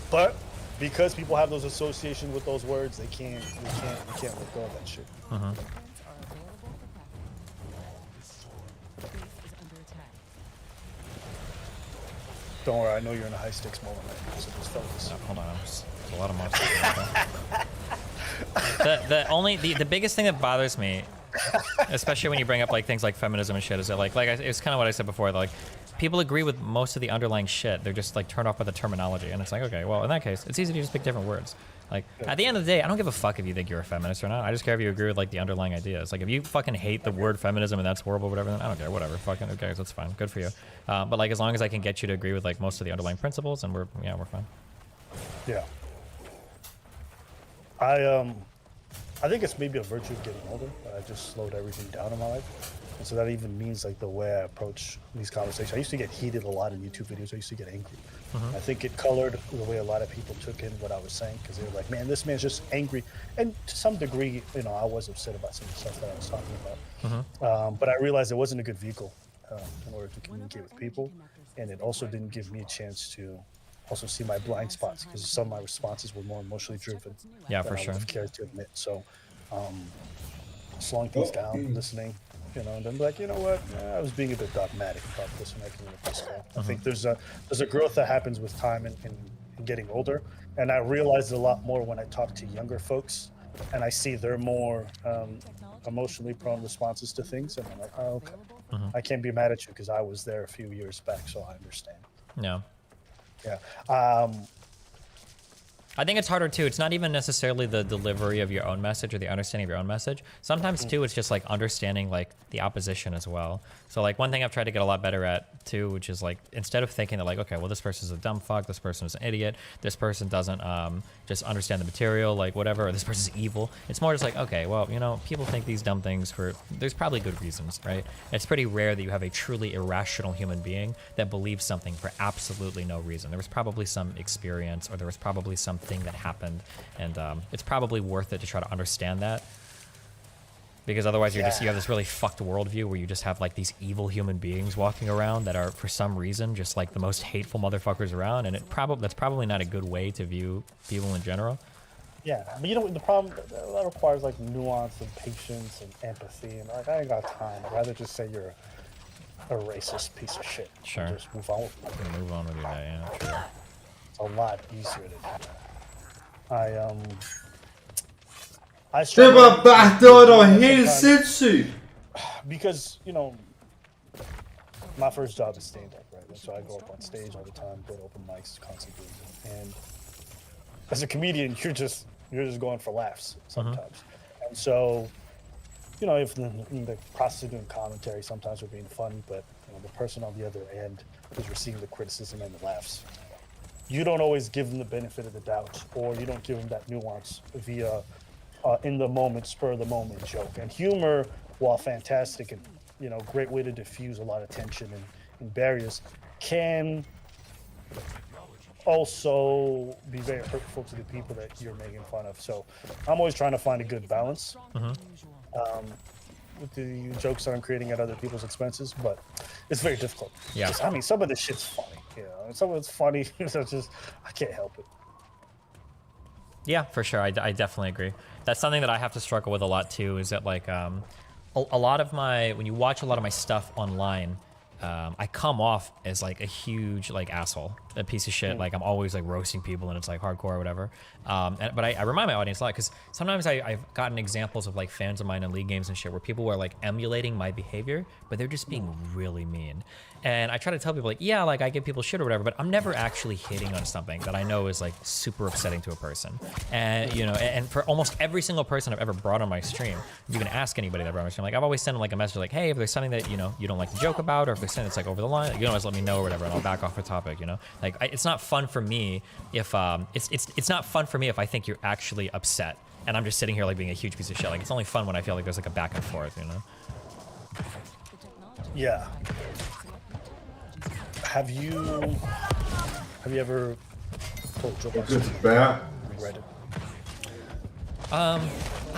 But because people have those associations with those words, they can't let go of that shit. Don't worry, I know you're in a high stakes moment right now, so just focus. Hold on, there's a lot of monsters. The biggest thing that bothers me, especially when you bring up like things like feminism and shit, is that it's kind of what I said before. Like, people agree with most of the underlying shit. They're just like turned off by the terminology, and it's like, okay, well, in that case, it's easy to just pick different words. Like, at the end of the day, I don't give a fuck if you think you're a feminist or not. I just care if you agree with like the underlying ideas. Like, if you fucking hate the word feminism and that's horrible, whatever, then I don't care. Whatever, fucking who cares? That's fine. Good for you. But like, as long as I can get you to agree with like most of the underlying principles, and we're fine. Yeah. I think it's maybe a virtue of getting older. I just slowed everything down in my life. And so that even means like the way I approach these conversations. I used to get heated a lot in YouTube videos. I used to get angry. I think it colored the way a lot of people took in what I was saying, because they were like, man, this man's just angry. And to some degree, I was upset about some of the stuff that I was talking about. But I realized it wasn't a good vehicle in order to communicate with people. And it also didn't give me a chance to also see my blind spots, because some of my responses were more emotionally driven. Yeah, than for I would sure. have cared to admit. So slowing things down, listening, and then be like, you know what? I was being a bit dogmatic about this when I came with this guy. I think there's a growth that happens with time and getting older, and I realized it a lot more when I talk to younger folks, and I see they're more emotionally prone responses to things, and I'm like, oh, okay. I can't be mad at you because I was there a few years back, so I understand. Yeah. Yeah. I think it's harder too. It's not even necessarily the delivery of your own message or the understanding of your own message. Sometimes too, it's just like understanding like the opposition as well. So like one thing I've tried to get a lot better at too, which is like, instead of thinking that like, okay, well, this person's a dumb fuck, this person is an idiot, this person doesn't just understand the material, like whatever, or this person's evil. It's more just like, okay, well, people think these dumb things there's probably good reasons, right? It's pretty rare that you have a truly irrational human being that believes something for absolutely no reason. There was probably some experience, or there was probably something thing that happened, and it's probably worth it to try to understand that. Because otherwise, you have this really fucked worldview where you just have like these evil human beings walking around that are, for some reason, just like the most hateful motherfuckers around, and that's probably not a good way to view people in general. Yeah, but you know the problem that requires like nuance and patience and empathy, and like I ain't got time. I'd rather just say you're a racist piece of shit. Sure. And just move on with it. Move on with your day, yeah. True. It's a lot easier to do that. I struggle Det var bare det var helt sometimes sindssygt. because you know my first job is stand up, right? So I go up on stage all the time, go to open mics constantly, and as a comedian, you're just going for laughs sometimes, and so you know if in the process of doing commentary, sometimes we're being funny, but you know, the person on the other end is receiving the criticism and the laughs. You don't always give them the benefit of the doubt, or you don't give them that nuance via in the moment, spur of the moment joke. And humor, while fantastic and you know great way to diffuse a lot of tension and barriers, can also be very hurtful to the people that you're making fun of. So I'm always trying to find a good balance with the jokes that I'm creating at other people's expenses, but it's very difficult. Yeah. I mean, some of this shit's funny. You know, some of it's funny. It's just I can't help it. Yeah, for sure. I definitely agree. That's something that I have to struggle with a lot too, is that like a lot of when you watch a lot of my stuff online, I come off as like a huge like asshole, a piece of shit. Like I'm always like roasting people and it's like hardcore or whatever. But I remind my audience a lot because sometimes I've gotten examples of like fans of mine in league games and shit where people were like emulating my behavior, but they're just being really mean. And I try to tell people like, yeah, like I give people shit or whatever, but I'm never actually hitting on something that I know is like super upsetting to a person. And you know, and for almost every single person I've ever brought on my stream, you can ask anybody that brought on my stream, like I've always sent them like a message like, hey, if there's something that you know you don't like to joke about, or if there's something that's like over the line, you can always let me know or whatever, and I'll back off the topic. You know, like it's not fun for me if it's not fun for me if I think you're actually upset and I'm just sitting here like being a huge piece of shit. Like it's only fun when I feel like there's like a back and forth. You know. Yeah. Have you ever told Joe Good bear. regretted? I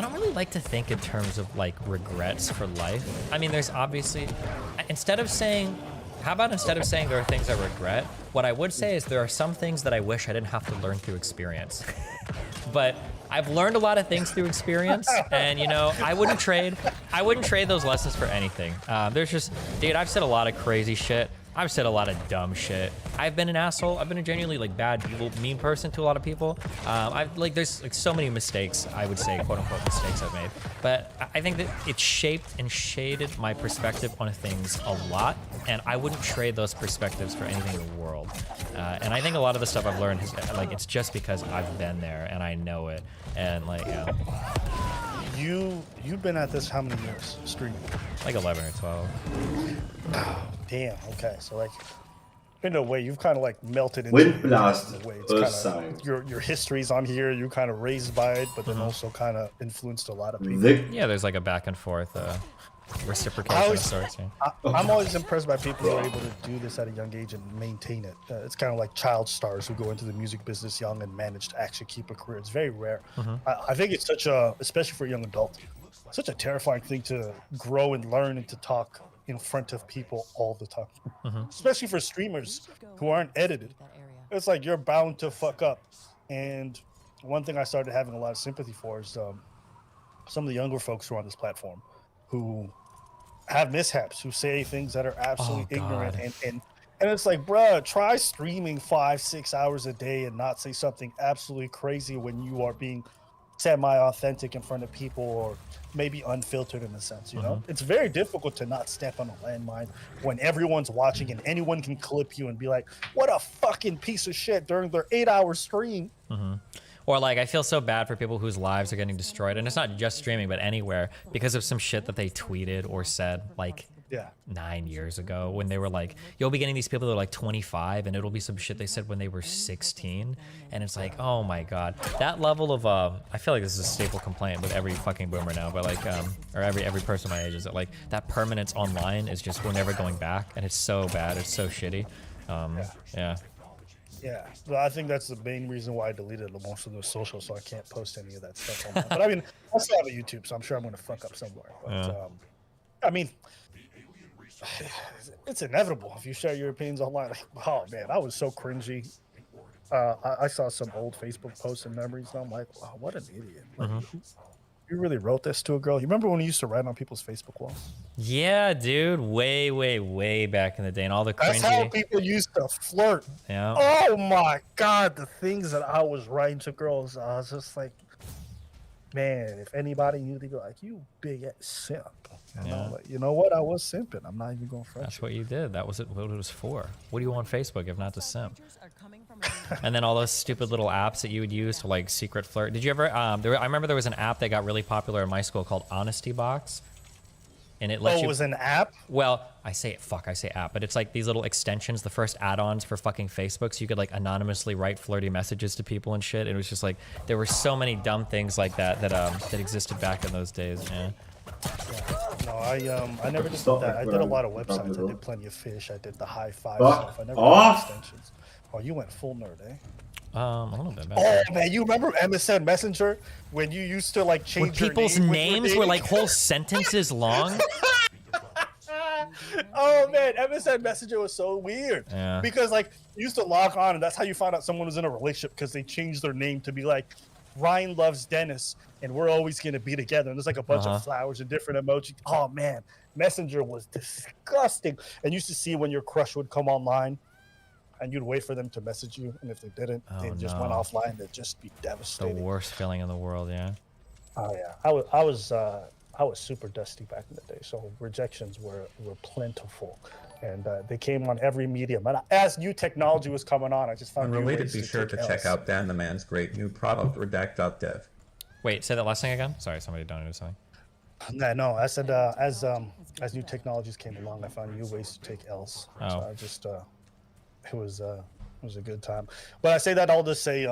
don't really like to think in terms of like regrets for life. I mean, there's obviously, instead of saying there are things I regret, what I would say is there are some things that I wish I didn't have to learn through experience. But I've learned a lot of things through experience, and you know, I wouldn't trade those lessons for anything. There's just, dude, I've said a lot of crazy shit. I've said a lot of dumb shit. I've been an asshole. I've been a genuinely like bad, evil, mean person to a lot of people. There's like so many mistakes, I would say, quote unquote mistakes I've made. But I think that it shaped and shaded my perspective on things a lot, and I wouldn't trade those perspectives for anything in the world. And I think a lot of the stuff I've learned is like it's just because I've been there and I know it. And like, You've been at this how many years streaming? like 11 or 12. Damn. Okay. So like, in a way, you've kind of like melted into Wind it. blast. In a way, Earth it's sign. kind of your history's on here. You kind of raised by it, but then also kind of influenced a lot of people. Vic. Yeah, there's like a back and forth reciprocation of sorts. Yeah. I'm always impressed by people who are able to do this at a young age and maintain it. It's kind of like child stars who go into the music business young and manage to actually keep a career. It's very rare. I think it's such a, especially for a young adult, such a terrifying thing to grow and learn and to talk in front of people all the time, especially for streamers who aren't edited. It's like you're bound to fuck up. And one thing I started having a lot of sympathy for is some of the younger folks who are on this platform who have mishaps, who say things that are absolutely ignorant. And it's like, bruh, try streaming 5-6 hours a day and not say something absolutely crazy when you are being semi-authentic in front of people, or maybe unfiltered in a sense, you know? It's very difficult to not step on a landmine when everyone's watching and anyone can clip you and be like, what a fucking piece of shit during their 8-hour stream. Or like, I feel so bad for people whose lives are getting destroyed, and it's not just streaming, but anywhere, because of some shit that they tweeted or said like 9 years ago, when they were like, you'll be getting these people that are like 25, and it'll be some shit they said when they were 16, and it's like, oh my god, that level of I feel like this is a staple complaint with every fucking boomer now, but like or every person my age, is that like that permanence online is just, we're never going back, and it's so bad, it's so shitty. Yeah. Yeah, well, I think that's the main reason why I deleted most of those socials, so I can't post any of that stuff online. But I mean, I still have a YouTube, so I'm sure I'm going to fuck up somewhere. But Yeah. I mean, it's inevitable if you share your opinions online. Like, oh man, I was so cringy. I saw some old Facebook posts and memories, and I'm like, wow, what an idiot! Like, you really wrote this to a girl? You remember when you used to write on people's Facebook walls? Yeah, dude, way back in the day, and all the That's how cringy. people used to flirt. Yeah. Oh my god, the things that I was writing to girls, I was just like, man, if anybody knew, they'd be like, you big ass simp. And Yeah. I'm like, you know what? I was simping. I'm not even going to front That's you. what you did. That was what it was for. What do you want Facebook if not to simp? And then all those stupid little apps that you would use to like secret flirt. Did you ever? I remember there was an app that got really popular in my school called Honesty Box, and it let Oh, you. it was an app? Well, I say app, but it's like these little extensions, the first add-ons for fucking Facebook, so you could like anonymously write flirty messages to people and shit. It was just like there were so many dumb things like that existed back in those days. Yeah. No, I never did that. I did a lot of websites. I did Plenty of Fish. I did the High Five Fuck stuff. I never off. did extensions. Oh, you went full nerd, eh? A little bit. Oh man, you remember MSN Messenger when you used to like When change your people's name with your names were name? like whole sentences long. Oh man, MSN Messenger was so weird. Yeah. Because like you used to log on and that's how you found out someone was in a relationship because they changed their name to be like Ryan loves Dennis and we're always gonna be together. And there's like a bunch of flowers and different emojis. Oh man, Messenger was disgusting. And you used to see when your crush would come online and you'd wait for them to message you, and if they didn't, they just went offline. They'd just be The devastated. worst feeling in the world. Yeah. Oh yeah, I was super dusty back in the day, so rejections were plentiful, and they came on every medium. And as new technology was coming on, I just found new Unrelated, ways be sure to take check L's. out Dan the Man's great new product, redact.dev. Wait, say that last thing again. Sorry, somebody donated something. No, I said as new technologies came along, I found new ways to take L's. Oh. So I just it was a good time. But I say that all to say,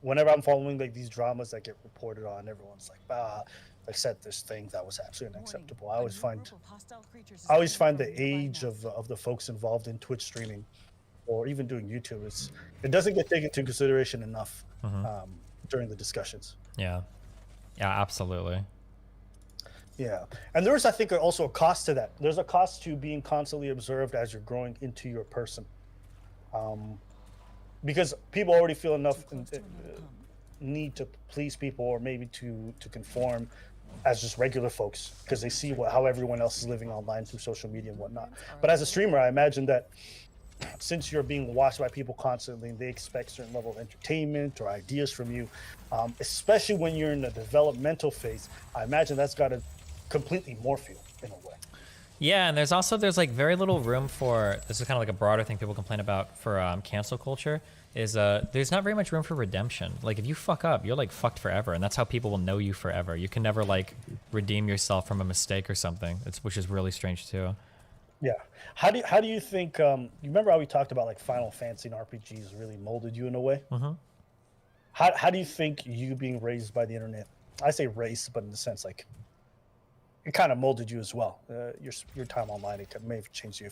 whenever I'm following like these dramas that get reported on, everyone's like, I said this thing that was absolutely unacceptable. I always find the age of the folks involved in Twitch streaming or even doing YouTube, it doesn't get taken into consideration enough during the discussions. Yeah. Yeah, absolutely. Yeah, and there's, I think, also a cost to that. There's a cost to being constantly observed as you're growing into your person, because people already feel enough need to please people or maybe to conform as just regular folks because they see how everyone else is living online through social media and whatnot. But as a streamer, I imagine that since you're being watched by people constantly and they expect a certain level of entertainment or ideas from you, especially when you're in the developmental phase, I imagine that's got to completely morph you in a way. Yeah, and there's like very little room for, this is kind of like a broader thing people complain about for cancel culture, is there's not very much room for redemption. Like if you fuck up, you're like fucked forever, and that's how people will know you forever. You can never like redeem yourself from a mistake or something, which is really strange too. Yeah. How do you think, you remember how we talked about like Final Fantasy and RPGs really molded you in a way? Mm-hmm. How do you think you being raised by the internet, I say race, but in the sense like it kind of molded you as well. Your time online, it may have changed you.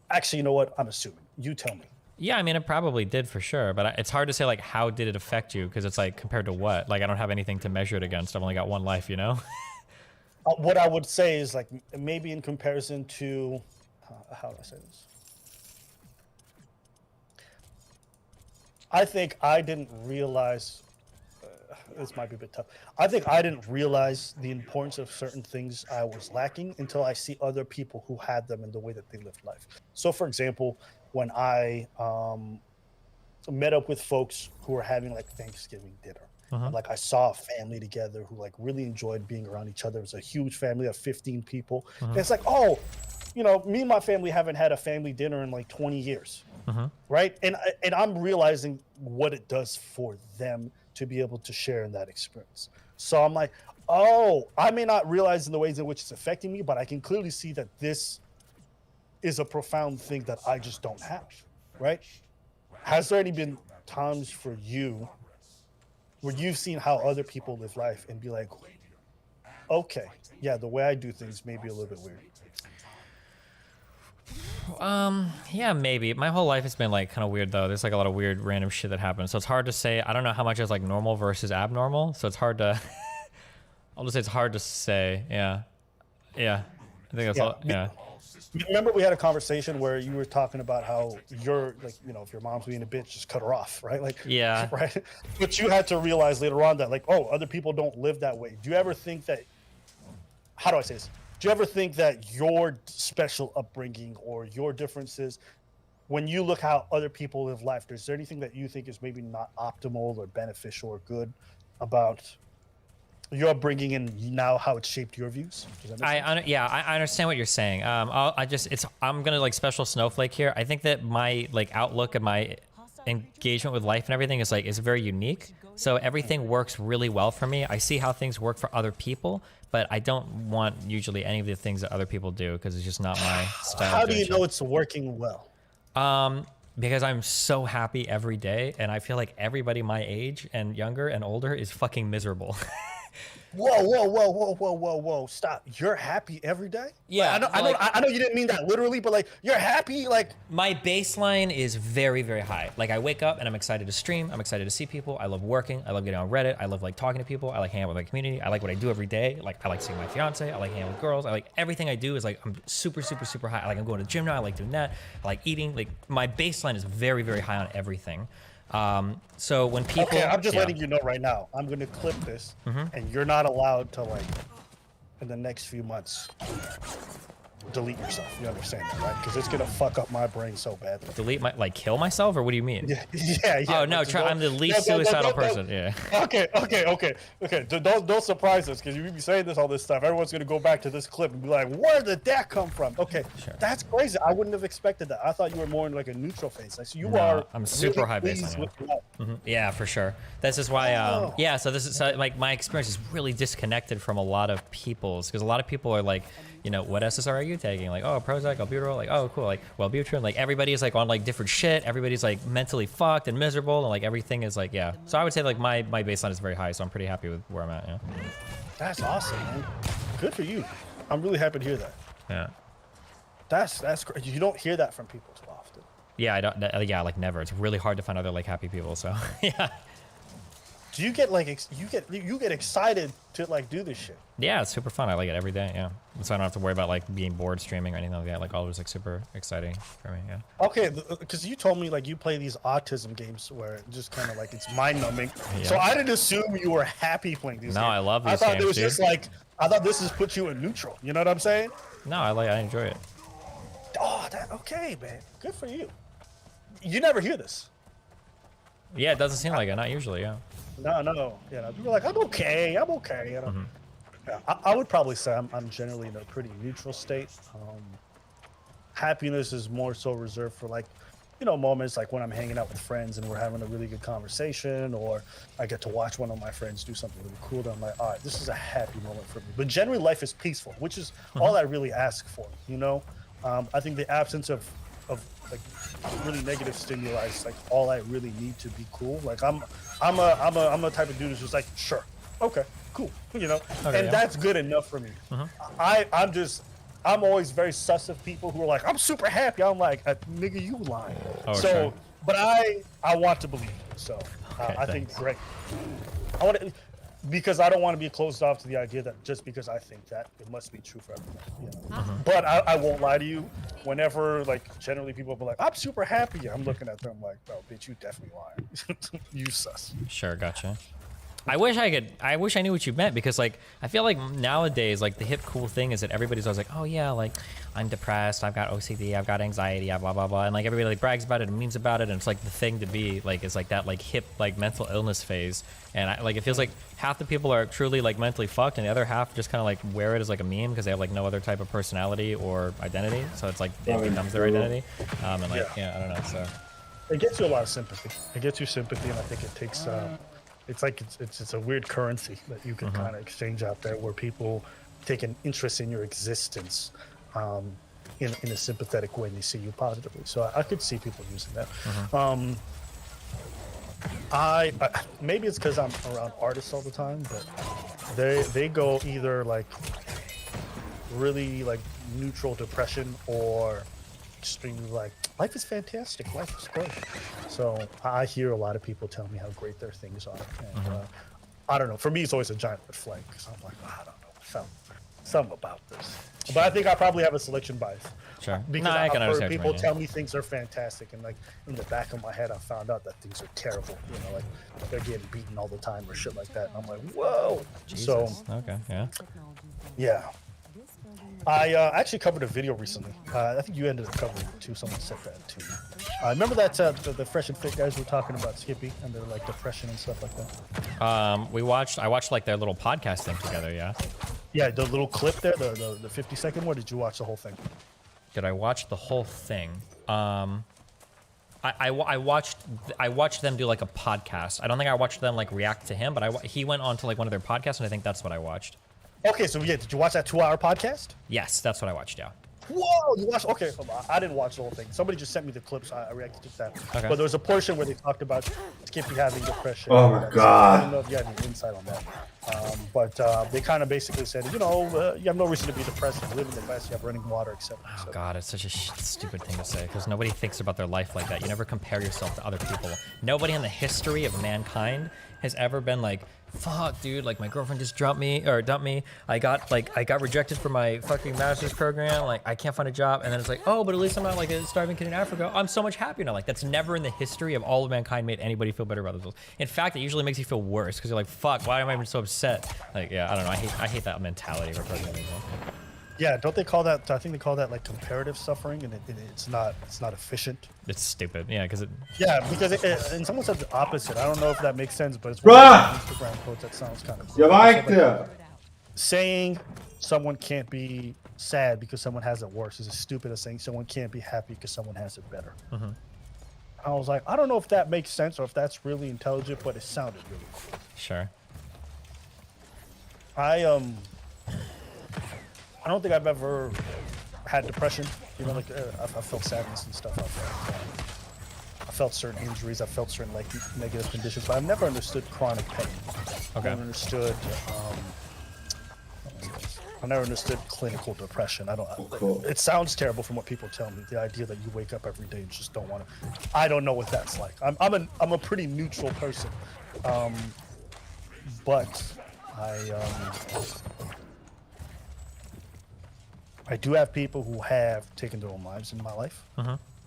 Actually, you know what? I'm assuming. You tell me. Yeah, I mean, it probably did for sure, but it's hard to say like how did it affect you because it's like compared to what? Like I don't have anything to measure it against. I've only got one life, you know. What I would say is like maybe in comparison to how do I say this? I think I didn't realize. This might be a bit tough. I think I didn't realize the importance of certain things I was lacking until I see other people who had them in the way that they lived life. So, for example, when I met up with folks who were having like Thanksgiving dinner, and, like I saw a family together who like really enjoyed being around each other. It was a huge family of 15 people. And it's like, oh, you know, me and my family haven't had a family dinner in like 20 years, right? And I'm realizing what it does for them to be able to share in that experience. So I'm like, oh, I may not realize in the ways in which it's affecting me, but I can clearly see that this is a profound thing that I just don't have, right? Has there any been times for you where you've seen how other people live life and be like, okay, yeah, the way I do things may be a little bit weird? Yeah, maybe. My whole life has been like kind of weird though. There's like a lot of weird random shit that happens. So it's hard to say. I don't know how much is like normal versus abnormal. So it's hard to I'll just say it's hard to say. Yeah. Yeah. I think that's all. Yeah. Remember we had a conversation where you were talking about how you're like, you know, if your mom's being a bitch, just cut her off, right? Like, Yeah. right. But you had to realize later on that like, oh, other people don't live that way. Do you ever think that, how do I say this? Do you ever think that your special upbringing or your differences, when you look how other people live life, is there anything that you think is maybe not optimal or beneficial or good about your upbringing and now how it shaped your views? Does that make sense? Yeah, I understand what you're saying. I'm gonna like special snowflake here. I think that my like outlook and my engagement with life and everything is very unique. So everything works really well for me. I see how things work for other people, but I don't want usually any of the things that other people do because it's just not my style. How do you know it's working well? Because I'm so happy every day, and I feel like everybody my age and younger and older is fucking miserable. Whoa! Stop! You're happy every day? Yeah, I know you didn't mean that literally, but like you're happy. Like my baseline is very, very high. Like I wake up and I'm excited to stream. I'm excited to see people. I love working. I love getting on Reddit. I love like talking to people. I like hanging out with my community. I like what I do every day. Like I like seeing my fiance. I like hanging out with girls. I like everything I do is like I'm super, super, super high. Like I'm going to the gym now. I like doing that. I like eating. Like my baseline is very, very high on everything. So when people, okay, I'm just letting you know right now. I'm gonna clip this, and you're not allowed to like in the next few months delete yourself. You understand that, right? Because it's gonna fuck up my brain so badly. delete my like kill myself, or what do you mean? Yeah. Oh no, I'm the least suicidal person. Yeah. Okay. Don't surprise us because you be saying all this stuff. Everyone's gonna go back to this clip and be like, "Where did that come from?" Okay, Sure. that's crazy. I wouldn't have expected that. I thought you were more in like a neutral phase. Like, so you No, are. I'm super really high pleased baseline, with your life. Yeah, for sure. This is why, Oh. yeah, so this is so, like my experience is really disconnected from a lot of people's because a lot of people are like, you know, what SSR are you taking? Like, oh, Prozac, albuterol, like, oh, cool, like, Wellbutrin, like everybody is like on like different shit. Everybody's like mentally fucked and miserable, and like everything is like, yeah. So I would say like my baseline is very high, so I'm pretty happy with where I'm at. Yeah. That's awesome, man. Good for you. I'm really happy to hear that. Yeah. That's great. You don't hear that from people too often. Yeah, I don't. Yeah, like never. It's really hard to find other like happy people. So yeah. Do you get like you get excited to like do this shit? Yeah, it's super fun. I like it every day. Yeah, so I don't have to worry about like being bored streaming or anything like that. Like always, like super exciting for me. Yeah. Okay, because you told me like you play these autism games where it just kind of like it's mind numbing. Yeah. So I didn't assume you were happy playing these. No, games. I love these I thought games, it was dude. just like I thought this is put you in neutral. You know what I'm saying? No, I enjoy it. Oh, okay, man. Good for you. You never hear this. Yeah, it doesn't seem like it. Not usually. Yeah. No. You know, people are like, I'm okay. You know. Yeah, I would probably say I'm generally in a pretty neutral state. Happiness is more so reserved for like, you know, moments like when I'm hanging out with friends and we're having a really good conversation, or I get to watch one of my friends do something really cool. That I'm like, all right, this is a happy moment for me. But generally, life is peaceful, which is all I really ask for. You know, I think the absence of like really negative stimuli is like all I really need to be cool. Like I'm a type of dude who's just like, sure, okay, cool, you know, Okay, and yeah. that's good enough for me. I'm always very sus of people who are like, I'm super happy. I'm like, nigga, you lying. Oh, So, sure. but I want to believe. So Okay, I think thanks. great. I want to, because I don't want to be closed off to the idea that just because I think that it must be true for everyone. You know? But I won't lie to you. Whenever like generally people will be like, I'm super happy. I'm looking at them like, oh, bitch, you definitely lying. You sus. Sure, gotcha. I wish I knew what you meant because like I feel like nowadays like the hip cool thing is that everybody's always like, oh yeah, like I'm depressed, I've got OCD, I've got anxiety, blah blah blah, and like everybody like brags about it and memes about it, and it's like the thing to be like is like that like hip like mental illness phase, and I like it feels like half the people are truly like mentally fucked, and the other half just kind of like wear it as like a meme because they have like no other type of personality or identity, so it's like it becomes their identity, and like yeah, I don't know, so It gets you a lot of sympathy. It gets you sympathy, and I think it takes. It's like it's a weird currency that you can kind of exchange out there, where people take an interest in your existence, in a sympathetic way, and they see you positively. So I could see people using that. I maybe it's because I'm around artists all the time, but they go either like really like neutral depression or extremely like, life is fantastic, life is great. So I hear a lot of people tell me how great their things are, and I don't know. For me, it's always a giant red flag because I'm like, I don't know, something about this. But I think I probably have a selection bias. Sure. Because No, I I've can heard understand what you people mean. tell me things are fantastic, and like in the back of my head, I found out that things are terrible. You know, like they're getting beaten all the time or shit like that. And I'm like, whoa. So Jesus. Okay. Yeah. yeah, I actually covered a video recently. I think you ended up covering it too. Someone said that too. Remember that the Fresh and Fit guys were talking about Skippy and their like depression and stuff like that. I watched like their little podcast thing together. Yeah. Yeah, the little clip there, the 50-second one. Did you watch the whole thing? Did I watch the whole thing? I watched them do like a podcast. I don't think I watched them like react to him, but he went on to like one of their podcasts, and I think that's what I watched. Okay, so yeah, did you watch that 2-hour podcast? Yes, that's what I watched. Yeah. Whoa, you watched? Okay, hold on. I didn't watch the whole thing. Somebody just sent me the clips. I reacted to that. Okay. But there was a portion where they talked about Skippy having depression. Oh my God. I don't know if you had any insight on that. But they kind of basically said, you have no reason to be depressed. You live in the best. You have running water, etc. Oh God, it's such a stupid thing to say because nobody thinks about their life like that. You never compare yourself to other people. Nobody in the history of mankind has ever been like, fuck, dude, like my girlfriend just dumped me. I got rejected for my fucking master's program. Like I can't find a job. And then it's like, oh, but at least I'm not like a starving kid in Africa. I'm so much happier now. Like that's never in the history of all of mankind made anybody feel better about themselves. In fact, it usually makes you feel worse because you're like, fuck, why am I even so upset? Like, yeah, I don't know. I hate that mentality for people. Yeah, don't they call that? I think they call that like comparative suffering, and it's not efficient. It's stupid. Yeah, because it. Yeah, because and someone said the opposite. I don't know if that makes sense, but it's one of those Instagram quotes that sounds kind of cool. You like that? Saying someone can't be sad because someone has it worse is as stupid as saying someone can't be happy because someone has it better. I was like, I don't know if that makes sense or if that's really intelligent, but it sounded really cool. Sure. I don't think I've ever had depression. You know, like I felt sadness and stuff. I felt certain injuries. I felt certain like negative conditions, but I've never understood chronic pain. Okay. I never understood clinical depression. Cool. It sounds terrible from what people tell me. The idea that you wake up every day and just don't want to. I don't know what that's like. I'm a pretty neutral person, but I do have people who have taken their own lives in my life,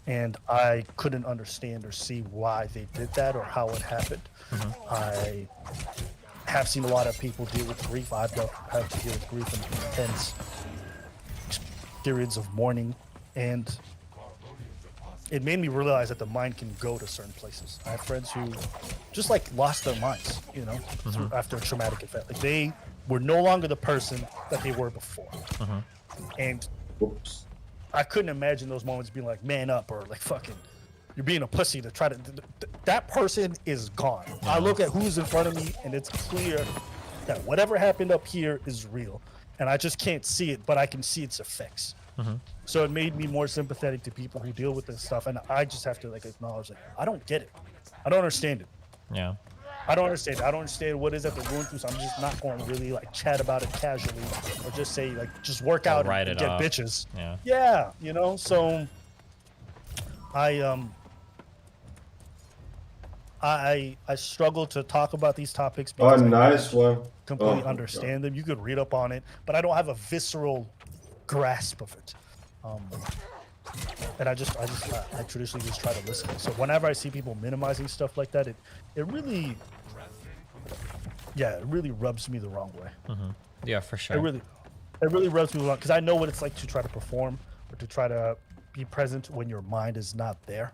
and I couldn't understand or see why they did that or how it happened. I have seen a lot of people deal with grief. I've had to deal with grief in intense periods of mourning, and it made me realize that the mind can go to certain places. I have friends who just like lost their minds, after a traumatic event. Like they were no longer the person that they were before. And Oops. I couldn't imagine those moments being like, man up, or like fucking, you're being a pussy to try to. That person is gone. I look at who's in front of me, and it's clear that whatever happened up here is real, and I just can't see it, but I can see its effects. So it made me more sympathetic to people who deal with this stuff, and I just have to like acknowledge, like, I don't get it. I don't understand it. Yeah. I don't understand it. I don't understand what is that they're going through, so I'm just not going to really like chat about it casually or just say like just work out and get bitches. Yeah, so I struggle to talk about these topics because Nice one. completely understand them. You could read up on it, but I don't have a visceral grasp of it. And I traditionally just try to listen. So whenever I see people minimizing stuff like that, it really rubs me the wrong way. Yeah, for sure. It really rubs me wrong because I know what it's like to try to perform or to try to be present when your mind is not there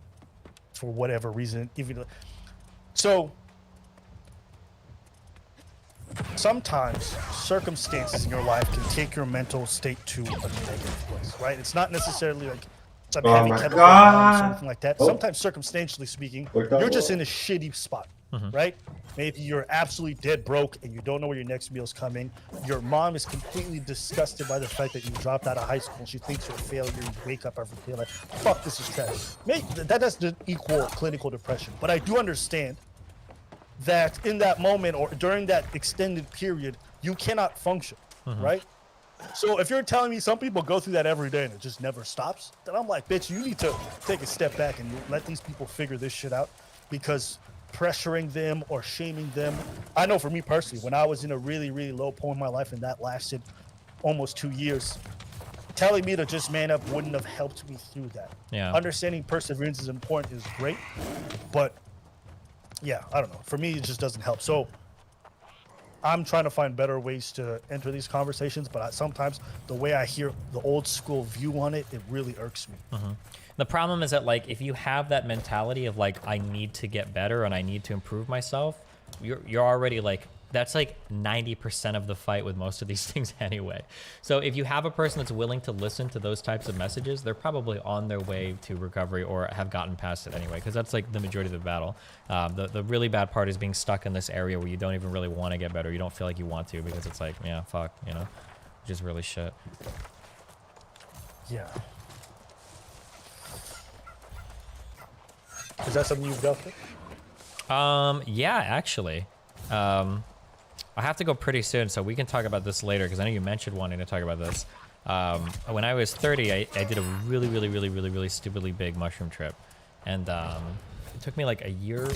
for whatever reason. So sometimes circumstances in your life can take your mental state to a negative place, right? It's not necessarily like some heavy chemical or something like that. Sometimes, circumstantially speaking, you're just in a shitty spot, right? Maybe you're absolutely dead broke and you don't know where your next meal's coming. Your mom is completely disgusted by the fact that you dropped out of high school. She thinks you're a failure. You wake up every day like, fuck, this is trash. That doesn't equal clinical depression. But I do understand that in that moment or during that extended period, you cannot function, right? So if you're telling me some people go through that every day and it just never stops, then I'm like, bitch, you need to take a step back and let these people figure this shit out, because pressuring them or shaming them. I know for me personally, when I was in a really, really low point in my life and that lasted almost 2 years, telling me to just man up wouldn't have helped me through that. Yeah. Understanding perseverance is important is great, but yeah, I don't know. For me, it just doesn't help. So I'm trying to find better ways to enter these conversations, but sometimes the way I hear the old school view on it, it really irks me. The problem is that, like, if you have that mentality of like, I need to get better and I need to improve myself, you're already like, that's like 90% of the fight with most of these things anyway. So if you have a person that's willing to listen to those types of messages, they're probably on their way to recovery or have gotten past it anyway, because that's like the majority of the battle. The really bad part is being stuck in this area where you don't even really want to get better. You don't feel like you want to, because it's like, yeah, fuck, you know, which is really shit. Yeah. Is that something you've dealt with? Yeah, actually. I have to go pretty soon, so we can talk about this later, because I know you mentioned wanting to talk about this. When I was 30, I did a really stupidly big mushroom trip. And it took me like a year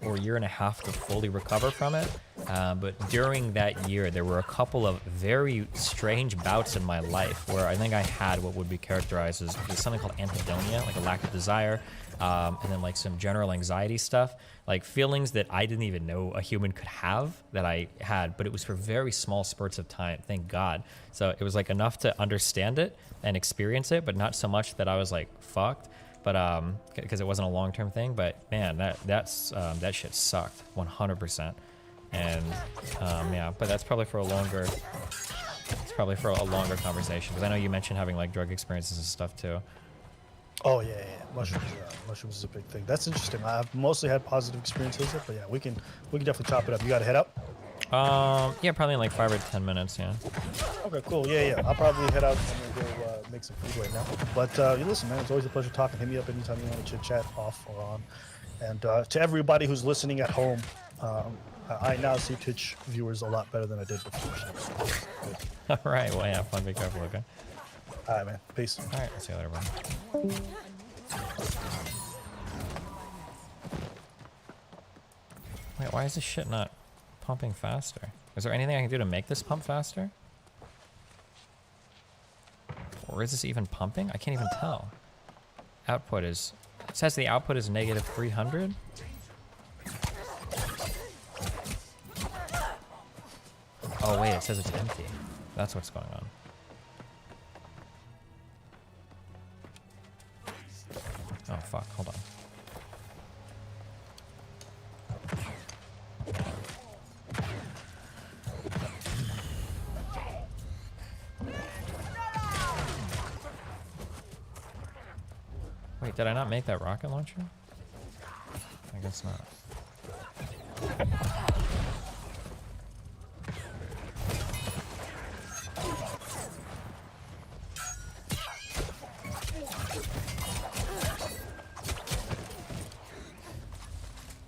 or a year and a half to fully recover from it. But during that year, there were a couple of very strange bouts in my life where I think I had what would be characterized as something called anhedonia, like a lack of desire, and then like some general anxiety stuff, like feelings that I didn't even know a human could have that I had, but it was for very small spurts of time, thank God. So it was like enough to understand it and experience it, but not so much that I was like fucked. But because it wasn't a long-term thing. But man, that shit sucked 100%. And yeah, but that's probably for a longer. It's probably for a longer conversation, because I know you mentioned having like drug experiences and stuff too. Oh yeah. Mushrooms is a big thing. That's interesting. I've mostly had positive experiences with it, but yeah, we can definitely chop it up. You got to head out? Yeah, probably in like 5 or 10 minutes. Yeah. Okay, cool. Yeah. I'll probably head out. I'm gonna go make some food right now. But you listen, man, it's always a pleasure talking. Hit me up anytime you want to chit chat off or on. And to everybody who's listening at home, I now see Twitch viewers a lot better than I did before. So. All right. Well, yeah. Fun. Be careful. Okay. All right, man. Peace. All right. See you later, bro. Wait, why is this shit not pumping faster? Is there anything I can do to make this pump faster? Or is this even pumping? I can't even tell. Output is... It says the output is negative 300? Oh wait, it says it's empty. That's what's going on. Oh fuck, hold on. Wait, did I not make that rocket launcher? I guess not.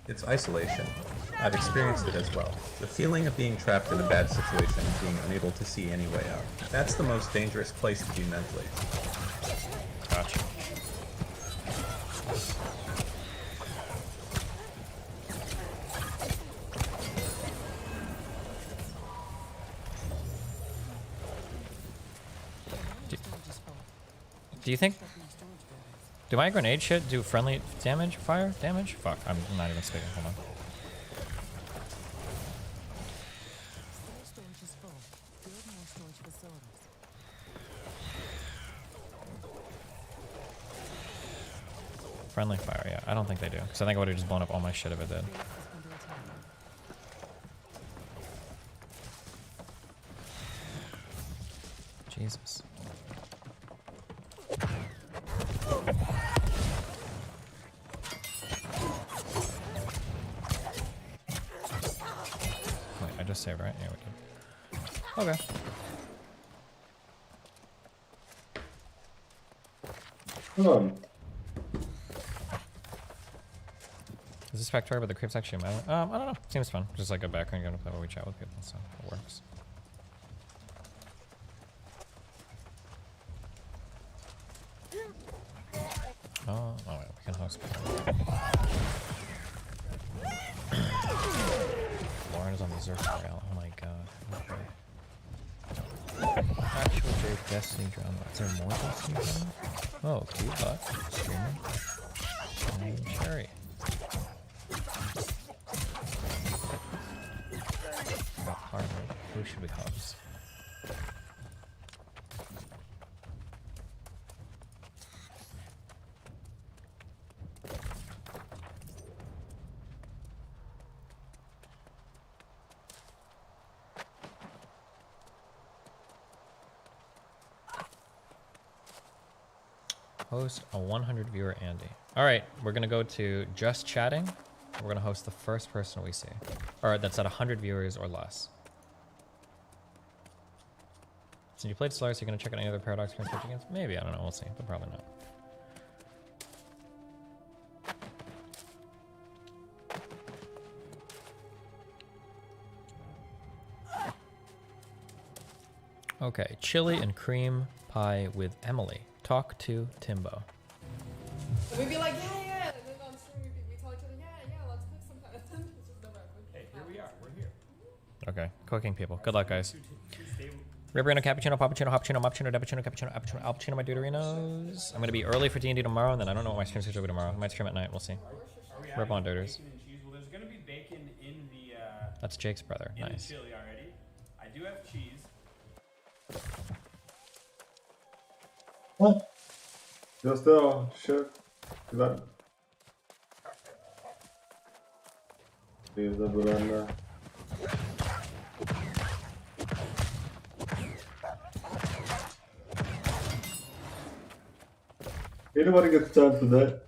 It's isolation. I've experienced it as well. The feeling of being trapped in a bad situation and being unable to see any way out. That's the most dangerous place to be mentally. Gotcha. Do you think... Do my grenade shit do friendly damage? Fire damage? Fuck, I'm not even speaking. Hold on. Friendly fire, yeah. I don't think they do. Because I think I would have just blown up all my shit if it did. Jesus. Wait, I just saved, right? Yeah, we did. Okay. Is this factory, but the creeps actually matter? I don't know. Seems fun. Just like a background, going to play while we chat with people, so it works. We can host people. Lauren is on the Zerk rail. Oh my god. Okay. Actual Jake Destiny drama. Is there more Destiny drama? Oh, cute bot. Streamer. And Cherry. Got Harley. Who should we host? Host a 100 viewer Andy. All right, we're gonna go to just chatting. We're gonna host the first person we see, or that's at 100 viewers or less. So you played Solaris, you're gonna check out any other Paradox games? Maybe, I don't know, we'll see, but probably not. Okay, chili and cream pie with Emily. Talk to Timbo. And we'd be like, yeah. And then on stream, we tell each other, yeah, let's cook sometime. It's just never happened. Hey, here we are. We're here. Okay, cooking people. Good luck, guys. Riverino, cappuccino, pappuccino, hoppuccino, moppuccino, cappuccino, cappuccino, cappuccino, alpuccino, my deuterinos. I'm gonna be early for D&D tomorrow, and then I don't know what my stream schedule will be tomorrow. I might stream at night. We'll see. Rip on doters. Well, there's gonna be bacon in the That's Jake's brother. Nice. chili already. I do have cheese. Just there, shit. Güzel. Biz de buranla. Anybody get the time for that?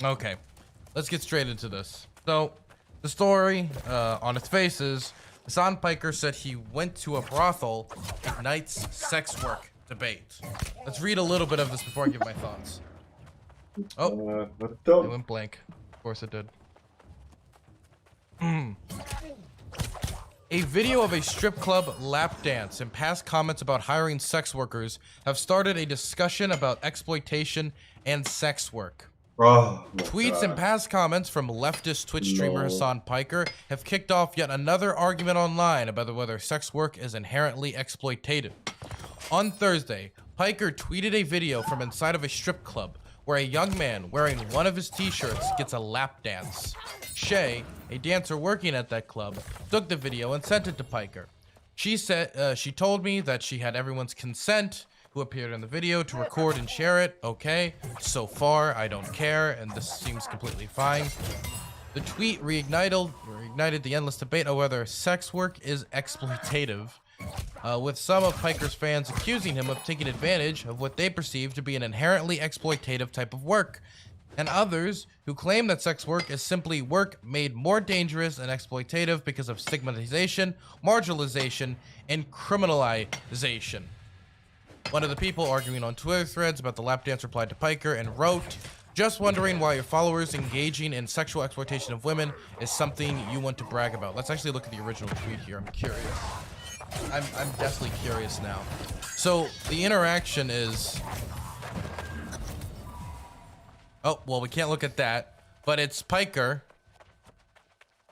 Okay, let's get straight into this. So, the story, on its face is, Hassan Piker said he went to a brothel, ignites sex work debate. Let's read a little bit of this before I give my thoughts. Oh, it went blank. Of course it did. A video of a strip club lap dance and past comments about hiring sex workers have started a discussion about exploitation and sex work. Oh, Tweets and past comments from leftist Twitch streamer Hassan Piker have kicked off yet another argument online about whether sex work is inherently exploitative. On Thursday, Piker tweeted a video from inside of a strip club where a young man wearing one of his t-shirts gets a lap dance. Shay, a dancer working at that club, took the video and sent it to Piker. She said she told me that she had everyone's consent who appeared in the video to record and share it. Okay, so far I don't care, and this seems completely fine. The tweet reignited the endless debate on whether sex work is exploitative, with some of Piker's fans accusing him of taking advantage of what they perceive to be an inherently exploitative type of work, and others who claim that sex work is simply work made more dangerous and exploitative because of stigmatization, marginalization, and criminalization. One of the people arguing on Twitter threads about the lap dance replied to Piker and wrote, "Just wondering why your followers engaging in sexual exploitation of women is something you want to brag about." Let's actually look at the original tweet here. I'm curious. I'm definitely curious now. So the interaction is... Oh, well, we can't look at that, but it's Piker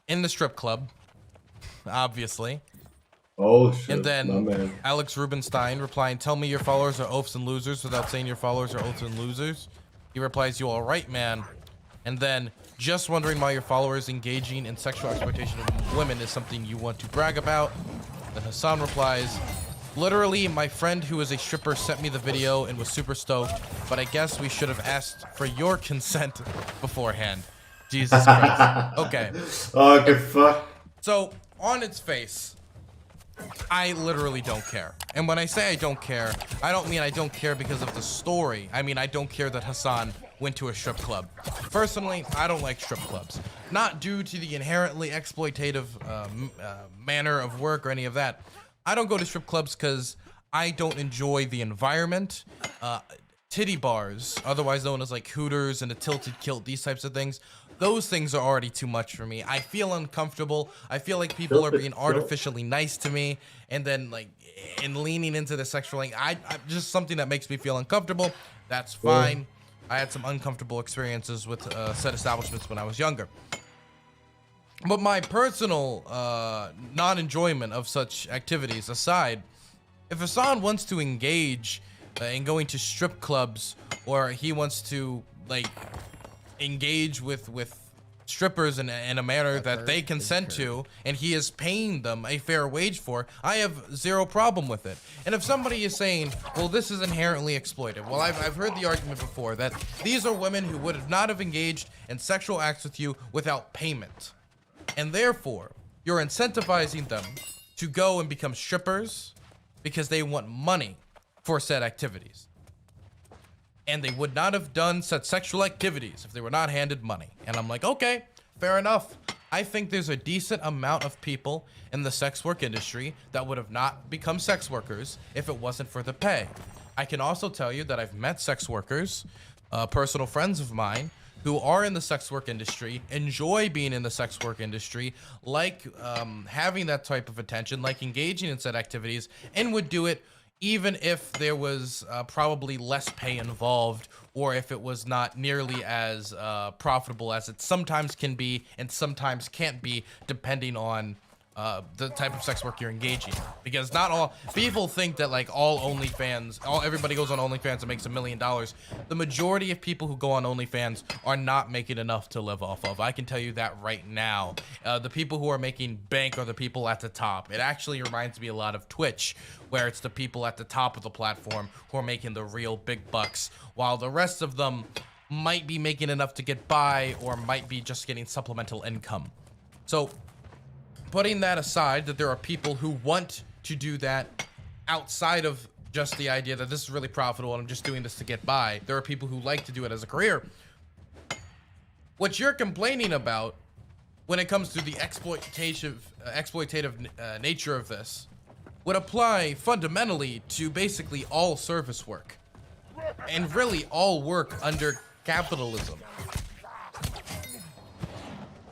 in the strip club, obviously. Oh shit. And then my man. Alex Rubenstein replying, "Tell me your followers are oafs and losers," without saying your followers are oafs and losers. He replies, "You all right, man?" And then, "Just wondering why your followers engaging in sexual exploitation of women is something you want to brag about." Then Hassan replies, "Literally, my friend who is a stripper sent me the video and was super stoked, but I guess we should have asked for your consent beforehand." Jesus Christ. Okay. Oh, good fuck. So, on its face, I literally don't care. And when I say I don't care, I don't mean I don't care because of the story. I mean, I don't care that Hassan went to a strip club. Personally, I don't like strip clubs. Not due to the inherently exploitative manner of work or any of that. I don't go to strip clubs because I don't enjoy the environment. Titty bars, otherwise known as like Hooters and a tilted kilt, these types of things. Those things are already too much for me. I feel uncomfortable. I feel like people are being artificially nice to me, and then like, and leaning into the sexual, like, I just something that makes me feel uncomfortable. That's fine. I had some uncomfortable experiences with said establishments when I was younger. But my personal non-enjoyment of such activities aside, if Hassan wants to engage in going to strip clubs, or he wants to like engage with strippers in a manner that they consent to, and he is paying them a fair wage for, I have zero problem with it. And if somebody is saying, well, this is inherently exploitive, well, I've heard the argument before that these are women who would not have engaged in sexual acts with you without payment, and therefore you're incentivizing them to go and become strippers because they want money for said activities. And they would not have done such sexual activities if they were not handed money. And I'm like, okay, fair enough. I think there's a decent amount of people in the sex work industry that would have not become sex workers if it wasn't for the pay. I can also tell you that I've met sex workers, personal friends of mine, who are in the sex work industry, enjoy being in the sex work industry, like having that type of attention, like engaging in said activities, and would do it even if there was probably less pay involved, or if it was not nearly as profitable as it sometimes can be and sometimes can't be, depending on the type of sex work you're engaging in. Because not all people think that like everybody goes on OnlyFans and makes $1 million. The majority of people who go on OnlyFans are not making enough to live off of. I can tell you that right now. The people who are making bank are the people at the top. It actually reminds me a lot of Twitch, where it's the people at the top of the platform who are making the real big bucks, while the rest of them might be making enough to get by, or might be just getting supplemental income. So putting that aside, that there are people who want to do that outside of just the idea that this is really profitable and I'm just doing this to get by. There are people who like to do it as a career. What you're complaining about when it comes to the exploitative nature of this would apply fundamentally to basically all service work, and really all work under capitalism.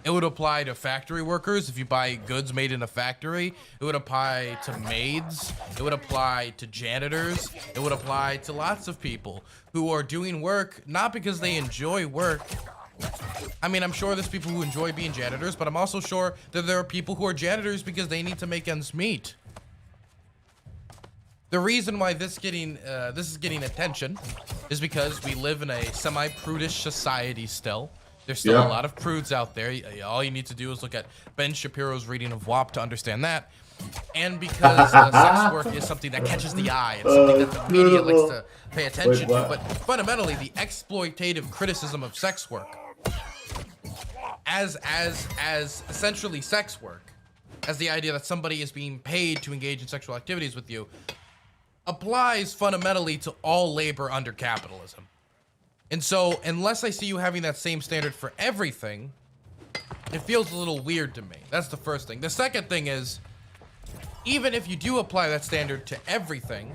It would apply to factory workers if you buy goods made in a factory. It would apply to maids. It would apply to janitors. It would apply to lots of people who are doing work not because they enjoy work. I mean, I'm sure there's people who enjoy being janitors, but I'm also sure that there are people who are janitors because they need to make ends meet. The reason why this is getting attention is because we live in a semi-prudish society still. There's still a lot of prudes out there. All you need to do is look at Ben Shapiro's reading of WAP to understand that. And because sex work is something that catches the eye, it's something that the media likes to pay attention to. But fundamentally, the exploitative criticism of sex work, as essentially sex work, as the idea that somebody is being paid to engage in sexual activities with you, applies fundamentally to all labor under capitalism. And so, unless I see you having that same standard for everything, it feels a little weird to me. That's the first thing. The second thing is, even if you do apply that standard to everything,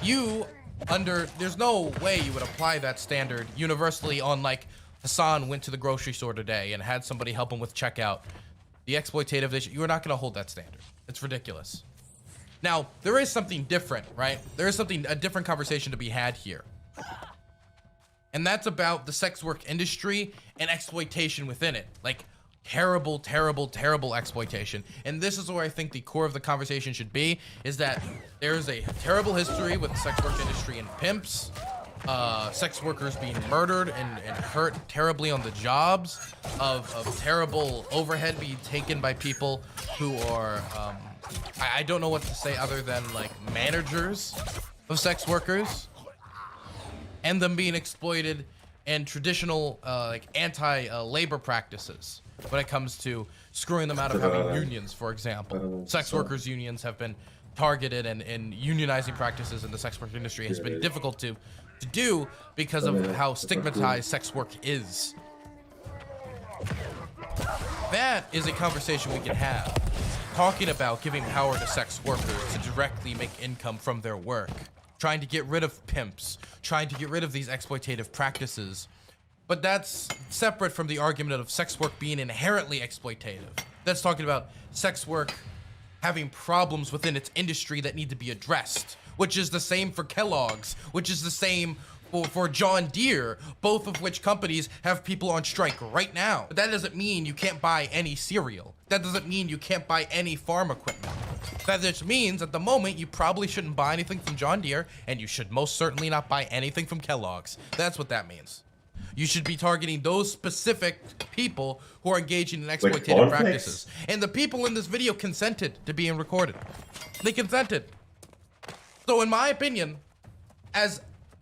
there's no way you would apply that standard universally on, like, Hassan went to the grocery store today and had somebody help him with checkout. The exploitative issue, you are not going to hold that standard. It's ridiculous. Now, there is something different, right? There is a different conversation to be had here. And that's about the sex work industry and exploitation within it. Like, terrible, terrible, terrible exploitation. And this is where I think the core of the conversation should be, is that there's a terrible history with the sex work industry and pimps, sex workers being murdered and hurt terribly on the jobs, of terrible overhead being taken by people who are, I don't know what to say other than, like, managers of sex workers, and them being exploited, and traditional like anti-labor practices when it comes to screwing them out of having unions, for example. Sex workers unions have been targeted, and unionizing practices in the sex work industry has been difficult to do because of how stigmatized sex work is. That is a conversation we can have, talking about giving power to sex workers to directly make income from their work, trying to get rid of pimps, trying to get rid of these exploitative practices. But that's separate from the argument of sex work being inherently exploitative. That's talking about sex work having problems within its industry that need to be addressed, which is the same for Kellogg's, which is the same for John Deere, both of which companies have people on strike right now. But that doesn't mean you can't buy any cereal. That doesn't mean you can't buy any farm equipment. That just means at the moment you probably shouldn't buy anything from John Deere, and you should most certainly not buy anything from Kellogg's. That's what that means. You should be targeting those specific people who are engaging in exploitative practices. And the people in this video consented to being recorded. They consented. So in my opinion,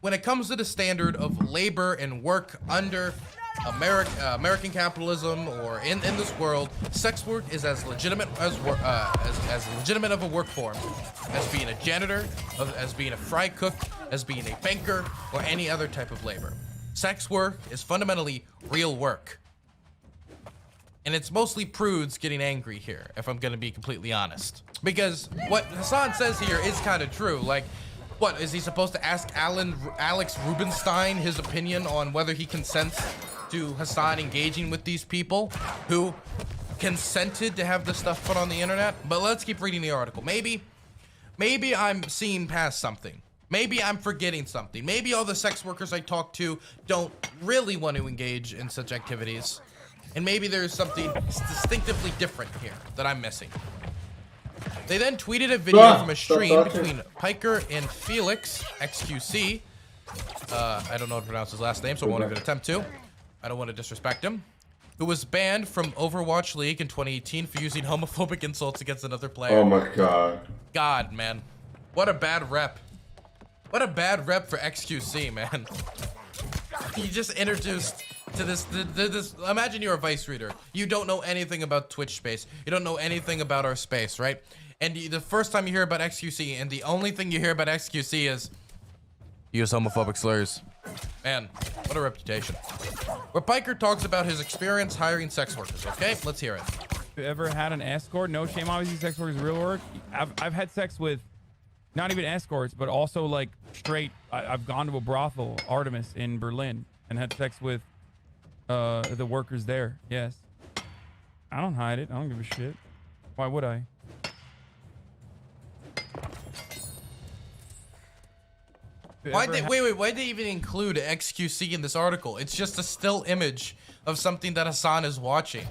when it comes to the standard of labor and work under American capitalism or in this world, sex work is as legitimate as legitimate of a work form as being a janitor, as being a fry cook, as being a banker, or any other type of labor. Sex work is fundamentally real work. And it's mostly prudes getting angry here, if I'm gonna be completely honest. Because what Hassan says here is kind of true. Like, what, is he supposed to ask Alex Rubinstein his opinion on whether he consents to Hassan engaging with these people who consented to have this stuff put on the internet? But let's keep reading the article. Maybe I'm seeing past something. Maybe I'm forgetting something. Maybe all the sex workers I talk to don't really want to engage in such activities. And maybe there's something distinctively different here that I'm missing. They then tweeted a video from a stream between Piker and Felix, XQC. I don't know how to pronounce his last name, so I won't even attempt to. I don't want to disrespect him. Who was banned from Overwatch League in 2018 for using homophobic insults against another player. Oh my god. God, man. What a bad rep. What a bad rep for XQC, man. You just introduced to this, imagine you're a Vice reader. You don't know anything about Twitch space. You don't know anything about our space, right? And the first time you hear about XQC, and the only thing you hear about XQC is use homophobic slurs. Man, what a reputation. Where Piker talks about his experience hiring sex workers, okay? Let's hear it. You ever had an escort? No shame, obviously sex work is real work. I've had sex with not even escorts, but also like straight. I've gone to a brothel, Artemis in Berlin, and had sex with the workers there. Yes. I don't hide it. I don't give a shit. Why would I? Why'd they even include XQC in this article? It's just a still image of something that Hassan is watching.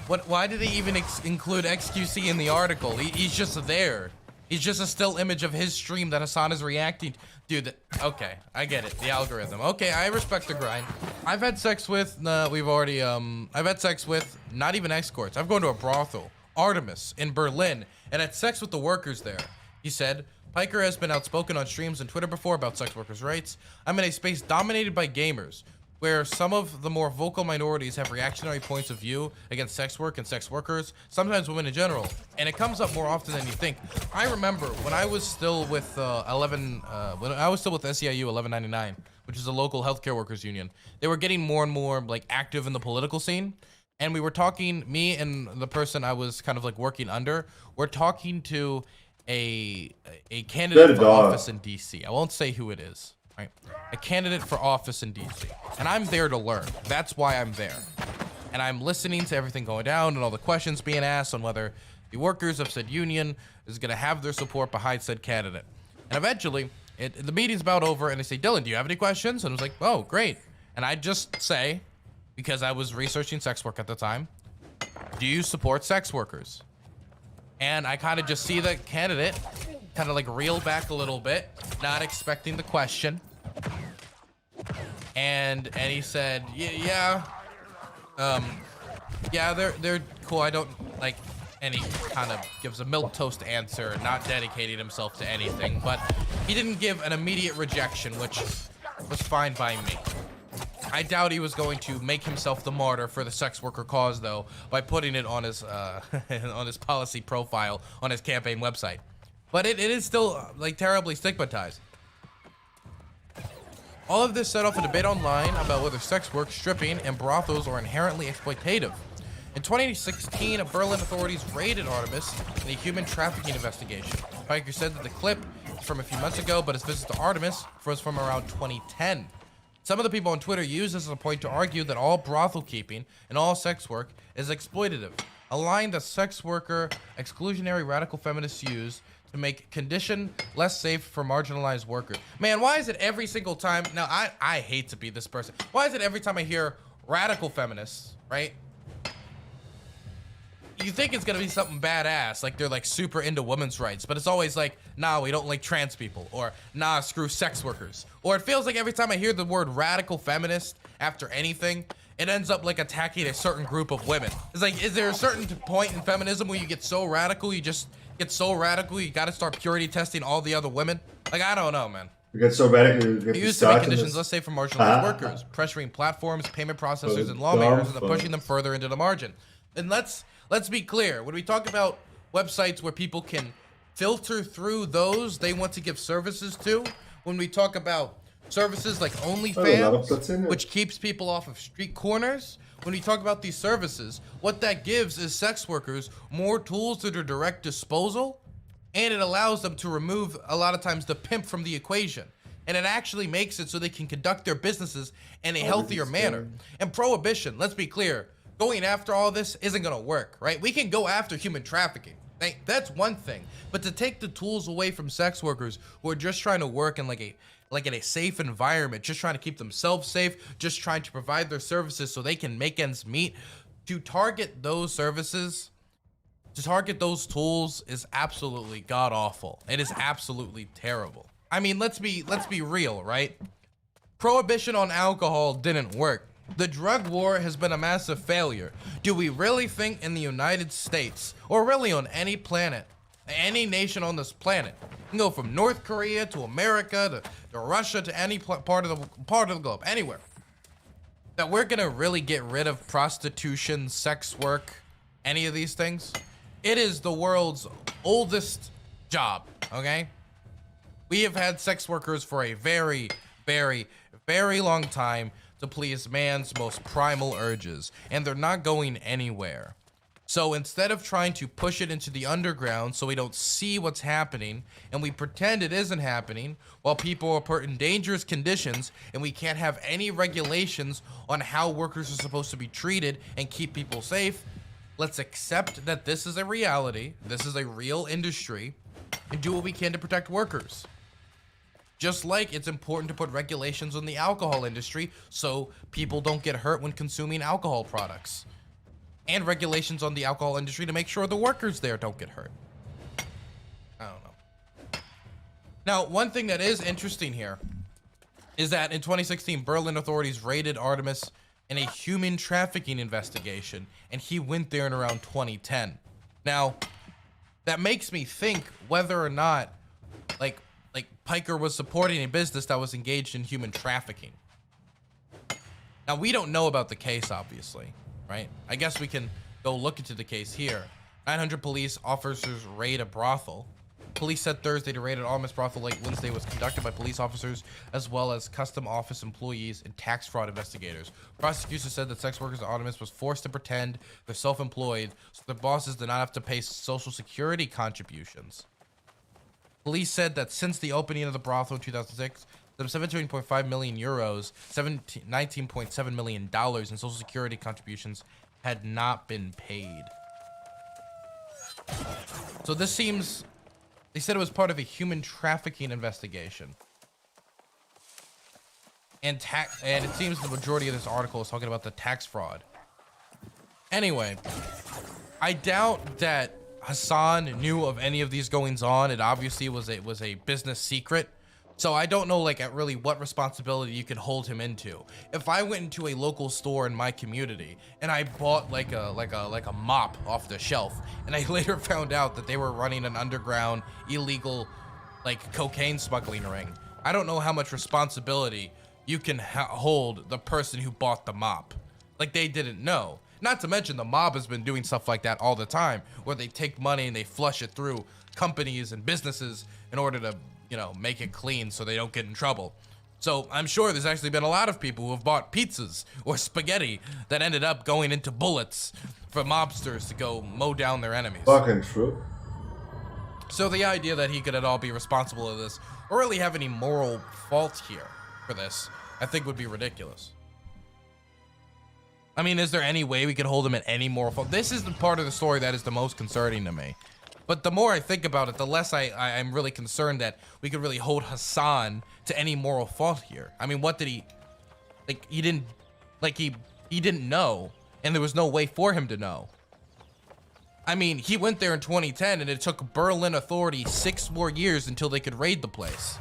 Why did they even include XQC in the article? He's just there. He's just a still image of his stream that Hassan is reacting. Dude, okay, I get it. The algorithm. Okay, I respect the grind. I've had sex with, I've had sex with not even escorts. I've gone to a brothel, Artemis, in Berlin, and had sex with the workers there. He said, Piker has been outspoken on streams and Twitter before about sex workers' rights. I'm in a space dominated by gamers, where some of the more vocal minorities have reactionary points of view against sex work and sex workers, sometimes women in general, and it comes up more often than you think. I remember when I was still with SEIU 1199, which is a local healthcare workers union. They were getting more and more like active in the political scene, and we were talking. Me and the person I was kind of like working under, we're talking to a candidate for office in DC. I won't say who it is. Right? A candidate for office in DC. And I'm there to learn. That's why I'm there. And I'm listening to everything going down and all the questions being asked on whether the workers of said union is going to have their support behind said candidate. And eventually, the meeting's about over, and they say, Dylan, do you have any questions? And I was like, oh, great. And I just say, because I was researching sex work at the time, do you support sex workers? And I kind of just see the candidate kind of like reel back a little bit, not expecting the question. And he said, yeah, they're cool. I don't like, and he kind of gives a milquetoast answer, not dedicating himself to anything, but he didn't give an immediate rejection, which was fine by me. I doubt he was going to make himself the martyr for the sex worker cause, though, by putting it on his on his policy profile on his campaign website. But it is still like terribly stigmatized. All of this set off a debate online about whether sex work, stripping, and brothels are inherently exploitative. In 2016, Berlin authorities raided Artemis in a human trafficking investigation. Piker said that the clip is from a few months ago, but his visit to Artemis was from around 2010. Some of the people on Twitter use this as a point to argue that all brothel keeping and all sex work is exploitative, a line that sex worker exclusionary radical feminists use to make condition less safe for marginalized workers. Man, why is it every single time? Now, I hate to be this person. Why is it every time I hear radical feminists, right? You think it's gonna be something badass, like they're like super into women's rights, but it's always like, nah, we don't like trans people, or nah, screw sex workers. Or it feels like every time I hear the word radical feminist after anything, it ends up like attacking a certain group of women. It's like, is there a certain point in feminism where you get so radical, you just get so radical, you gotta start purity testing all the other women? Like, I don't know, man. You get so radical, you get It used to make conditions less safe for marginalized workers, pressuring platforms, payment processors, and lawmakers into pushing them further into the margin. And let's be clear. When we talk about websites where people can filter through those they want to give services to, when we talk about services like OnlyFans, which keeps people off of street corners, when we talk about these services, what that gives is sex workers more tools at their direct disposal, and it allows them to remove, a lot of times, the pimp from the equation. And it actually makes it so they can conduct their businesses in a healthier manner. And prohibition, let's be clear, going after all this isn't gonna work, right? We can go after human trafficking. That's one thing. But to take the tools away from sex workers who are just trying to work in in a safe environment, just trying to keep themselves safe, just trying to provide their services so they can make ends meet, to target those services, to target those tools is absolutely god awful. It is absolutely terrible. I mean, let's be real, right? Prohibition on alcohol didn't work. The drug war has been a massive failure. Do we really think in the United States, or really on any planet, any nation on this planet, you can go from North Korea to America to Russia to any part of the globe, anywhere, that we're gonna really get rid of prostitution, sex work, any of these things? It is the world's oldest job, okay? We have had sex workers for a very, very, very long time to please man's most primal urges, and they're not going anywhere. So instead of trying to push it into the underground so we don't see what's happening, and we pretend it isn't happening, while people are put in dangerous conditions, and we can't have any regulations on how workers are supposed to be treated and keep people safe, let's accept that this is a reality, this is a real industry, and do what we can to protect workers. Just like it's important to put regulations on the alcohol industry so people don't get hurt when consuming alcohol products. And regulations on the alcohol industry to make sure the workers there don't get hurt. I don't know. Now, one thing that is interesting here is that in 2016, Berlin authorities raided Artemis in a human trafficking investigation, and he went there in around 2010. Now, that makes me think whether or not, like Piker was supporting a business that was engaged in human trafficking. Now, we don't know about the case, obviously, right? I guess we can go look into the case here. 900 police officers raid a brothel. Police said Thursday to raid an Artemis brothel late Wednesday was conducted by police officers as well as custom office employees and tax fraud investigators. Prosecutors said that sex workers at Artemis was forced to pretend they're self-employed so their bosses did not have to pay social security contributions. Police said that since the opening of the brothel in 2006, the 17.5 million euros, 19.7 million dollars in social security contributions had not been paid. So this seems, they said it was part of a human trafficking investigation. And it seems the majority of this article is talking about the tax fraud. Anyway, I doubt that Hassan knew of any of these goings on. It obviously was a business secret. So I don't know like at really what responsibility you can hold him into. If I went into a local store in my community and I bought like a mop off the shelf, and I later found out that they were running an underground illegal like cocaine smuggling ring, I don't know how much responsibility you can hold the person who bought the mop. Like, they didn't know. Not to mention the mob has been doing stuff like that all the time, where they take money and they flush it through companies and businesses in order to, you know, make it clean so they don't get in trouble. So I'm sure there's actually been a lot of people who have bought pizzas or spaghetti that ended up going into bullets for mobsters to go mow down their enemies. Fucking true. So the idea that he could at all be responsible of this, or really have any moral fault here for this, I think would be ridiculous. I mean, is there any way we could hold him at any moral fault? This is the part of the story that is the most concerning to me. But the more I think about it, the less I'm really concerned that we could really hold Hassan to any moral fault here. I mean, what did he... Like, he didn't... Like, he didn't know, and there was no way for him to know. I mean, he went there in 2010, and it took Berlin authorities 6 more years until they could raid the place.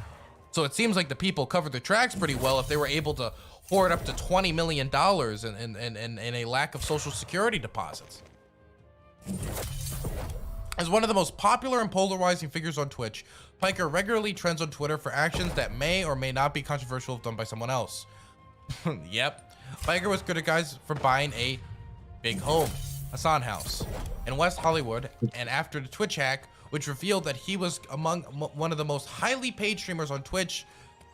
So it seems like the people covered their tracks pretty well if they were able to hoard up to $20 million in a lack of social security deposits. As one of the most popular and polarizing figures on Twitch, Piker regularly trends on Twitter for actions that may or may not be controversial if done by someone else. Yep. Piker was criticized for buying a big home, Hassan House, in West Hollywood, and after the Twitch hack, which revealed that he was among one of the most highly paid streamers on Twitch.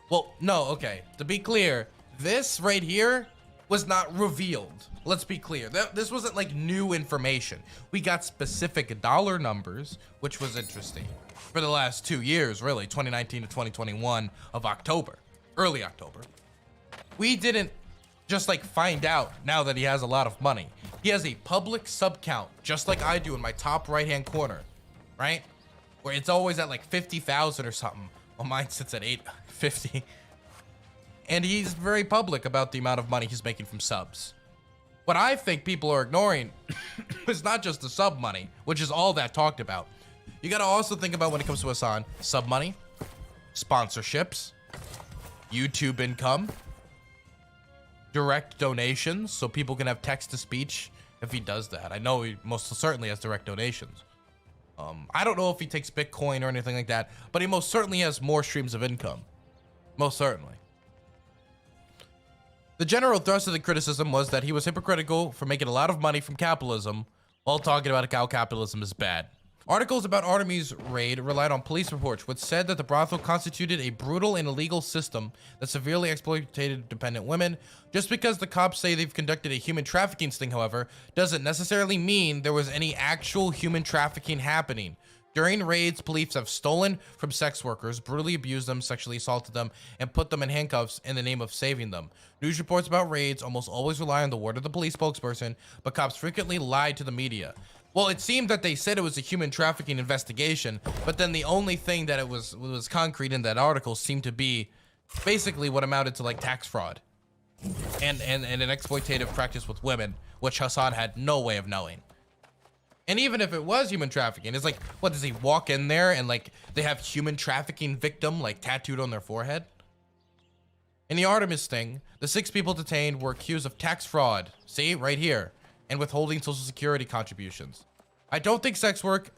Well, no, okay. To be clear, this right here was not revealed. Let's be clear. This wasn't like new information. We got specific dollar numbers, which was interesting. For the last 2 years, really, 2019 to 2021 of October, early October. We didn't just like find out now that he has a lot of money. He has a public sub count, just like I do in my top right-hand corner, right? Where it's always at like 50,000 or something. Well, mine sits at 850. And he's very public about the amount of money he's making from subs. What I think people are ignoring is not just the sub money, which is all that talked about. You gotta also think about, when it comes to Hassan, sub money, sponsorships, YouTube income, direct donations, so people can have text-to-speech if he does that. I know he most certainly has direct donations. I don't know if he takes Bitcoin or anything like that, but he most certainly has more streams of income. Most certainly. The general thrust of the criticism was that he was hypocritical for making a lot of money from capitalism while talking about how capitalism is bad. Articles about Artemy's raid relied on police reports, which said that the brothel constituted a brutal and illegal system that severely exploited dependent women. Just because the cops say they've conducted a human trafficking sting, however, doesn't necessarily mean there was any actual human trafficking happening. During raids, police have stolen from sex workers, brutally abused them, sexually assaulted them, and put them in handcuffs in the name of saving them. News reports about raids almost always rely on the word of the police spokesperson, but cops frequently lie to the media. Well, it seemed that they said it was a human trafficking investigation, but then the only thing that it was concrete in that article seemed to be basically what amounted to like tax fraud and an exploitative practice with women, which Hassan had no way of knowing. And even if it was human trafficking, it's like, what, does he walk in there and like they have human trafficking victim like tattooed on their forehead? In the Artemis sting, the 6 people detained were accused of tax fraud, see, right here, and withholding social security contributions. I don't think sex work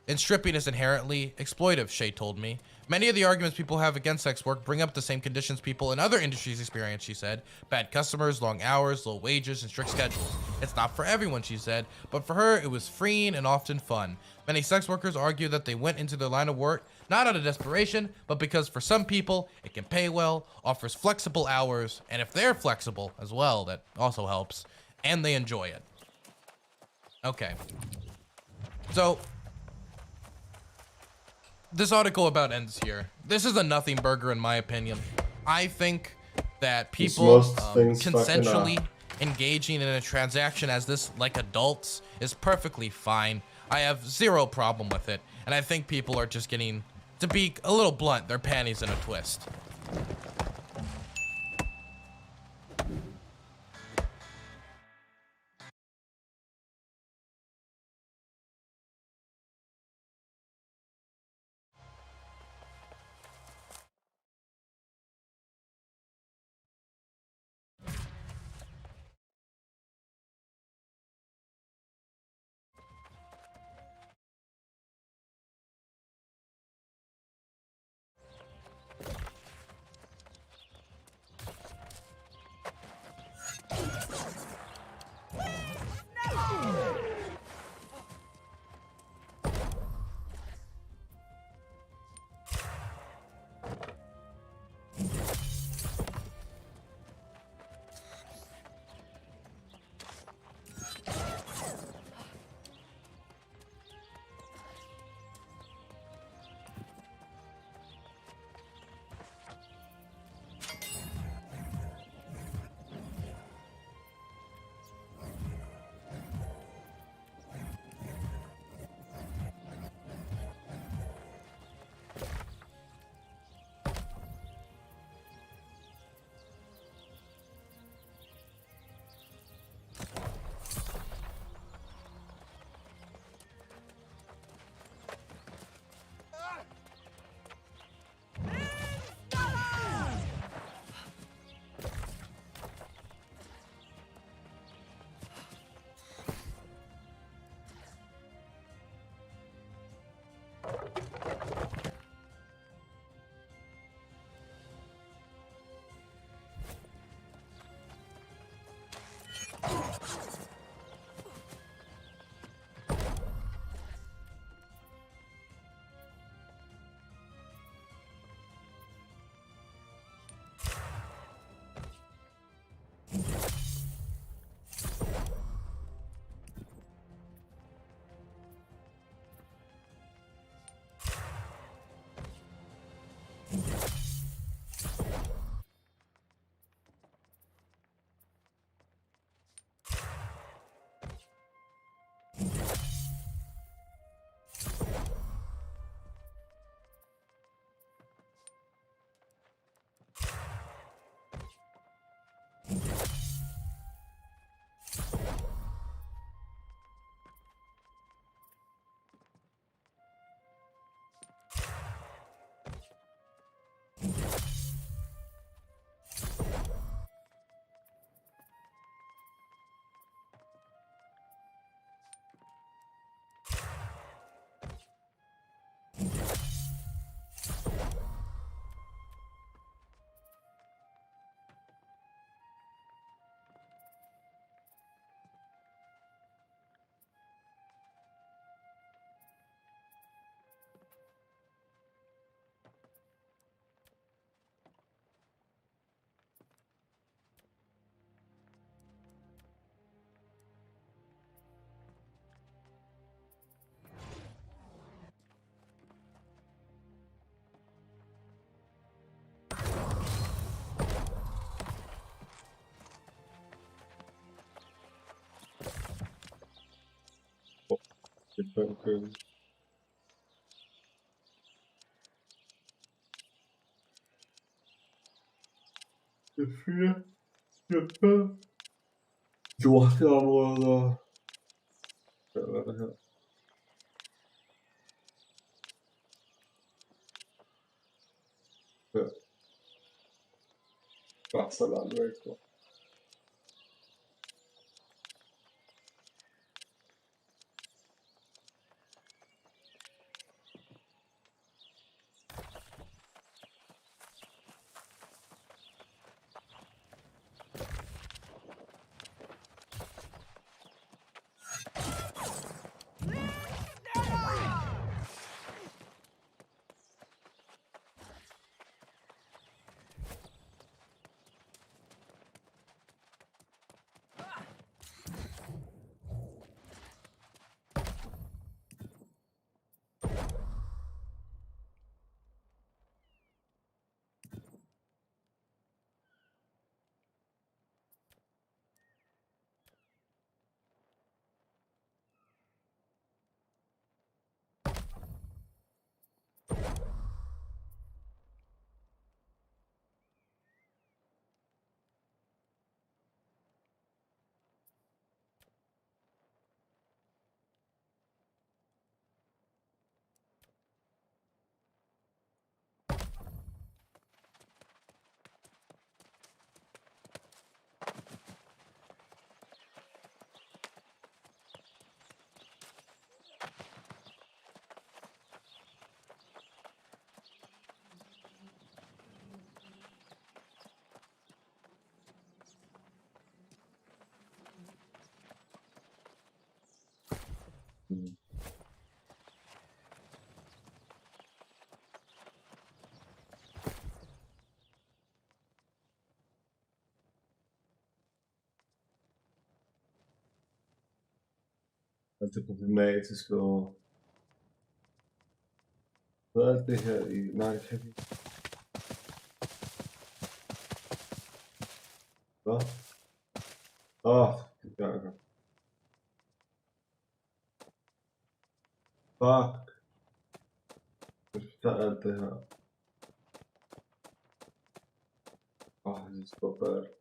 and stripping is inherently exploitive, Shay told me. Many of the arguments people have against sex work bring up the same conditions people in other industries experience, she said. Bad customers, long hours, low wages, and strict schedules. It's not for everyone, she said, but for her, it was freeing and often fun. Many sex workers argue that they went into their line of work not out of desperation, but because for some people, it can pay well, offers flexible hours, and if they're flexible as well, that also helps, and they enjoy it. Okay. So, this article about ends here. This is a nothing burger in my opinion. I think that people consensually engaging in a transaction as this, like adults, is perfectly fine. I have zero problem with it. And I think people are just getting, to be a little blunt, their panties in a twist. Bakın. Üfüye. Yapma. Cuhti ya bu arada. Assalamu alaikum. Het problematisch is wel. Wat tegen die. Nou, ik heb niet. Wat? Ah, kijken. Fuck. Ik sta aan tegen. Ah, dit is wel ver.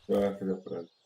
Ja, ik heb het.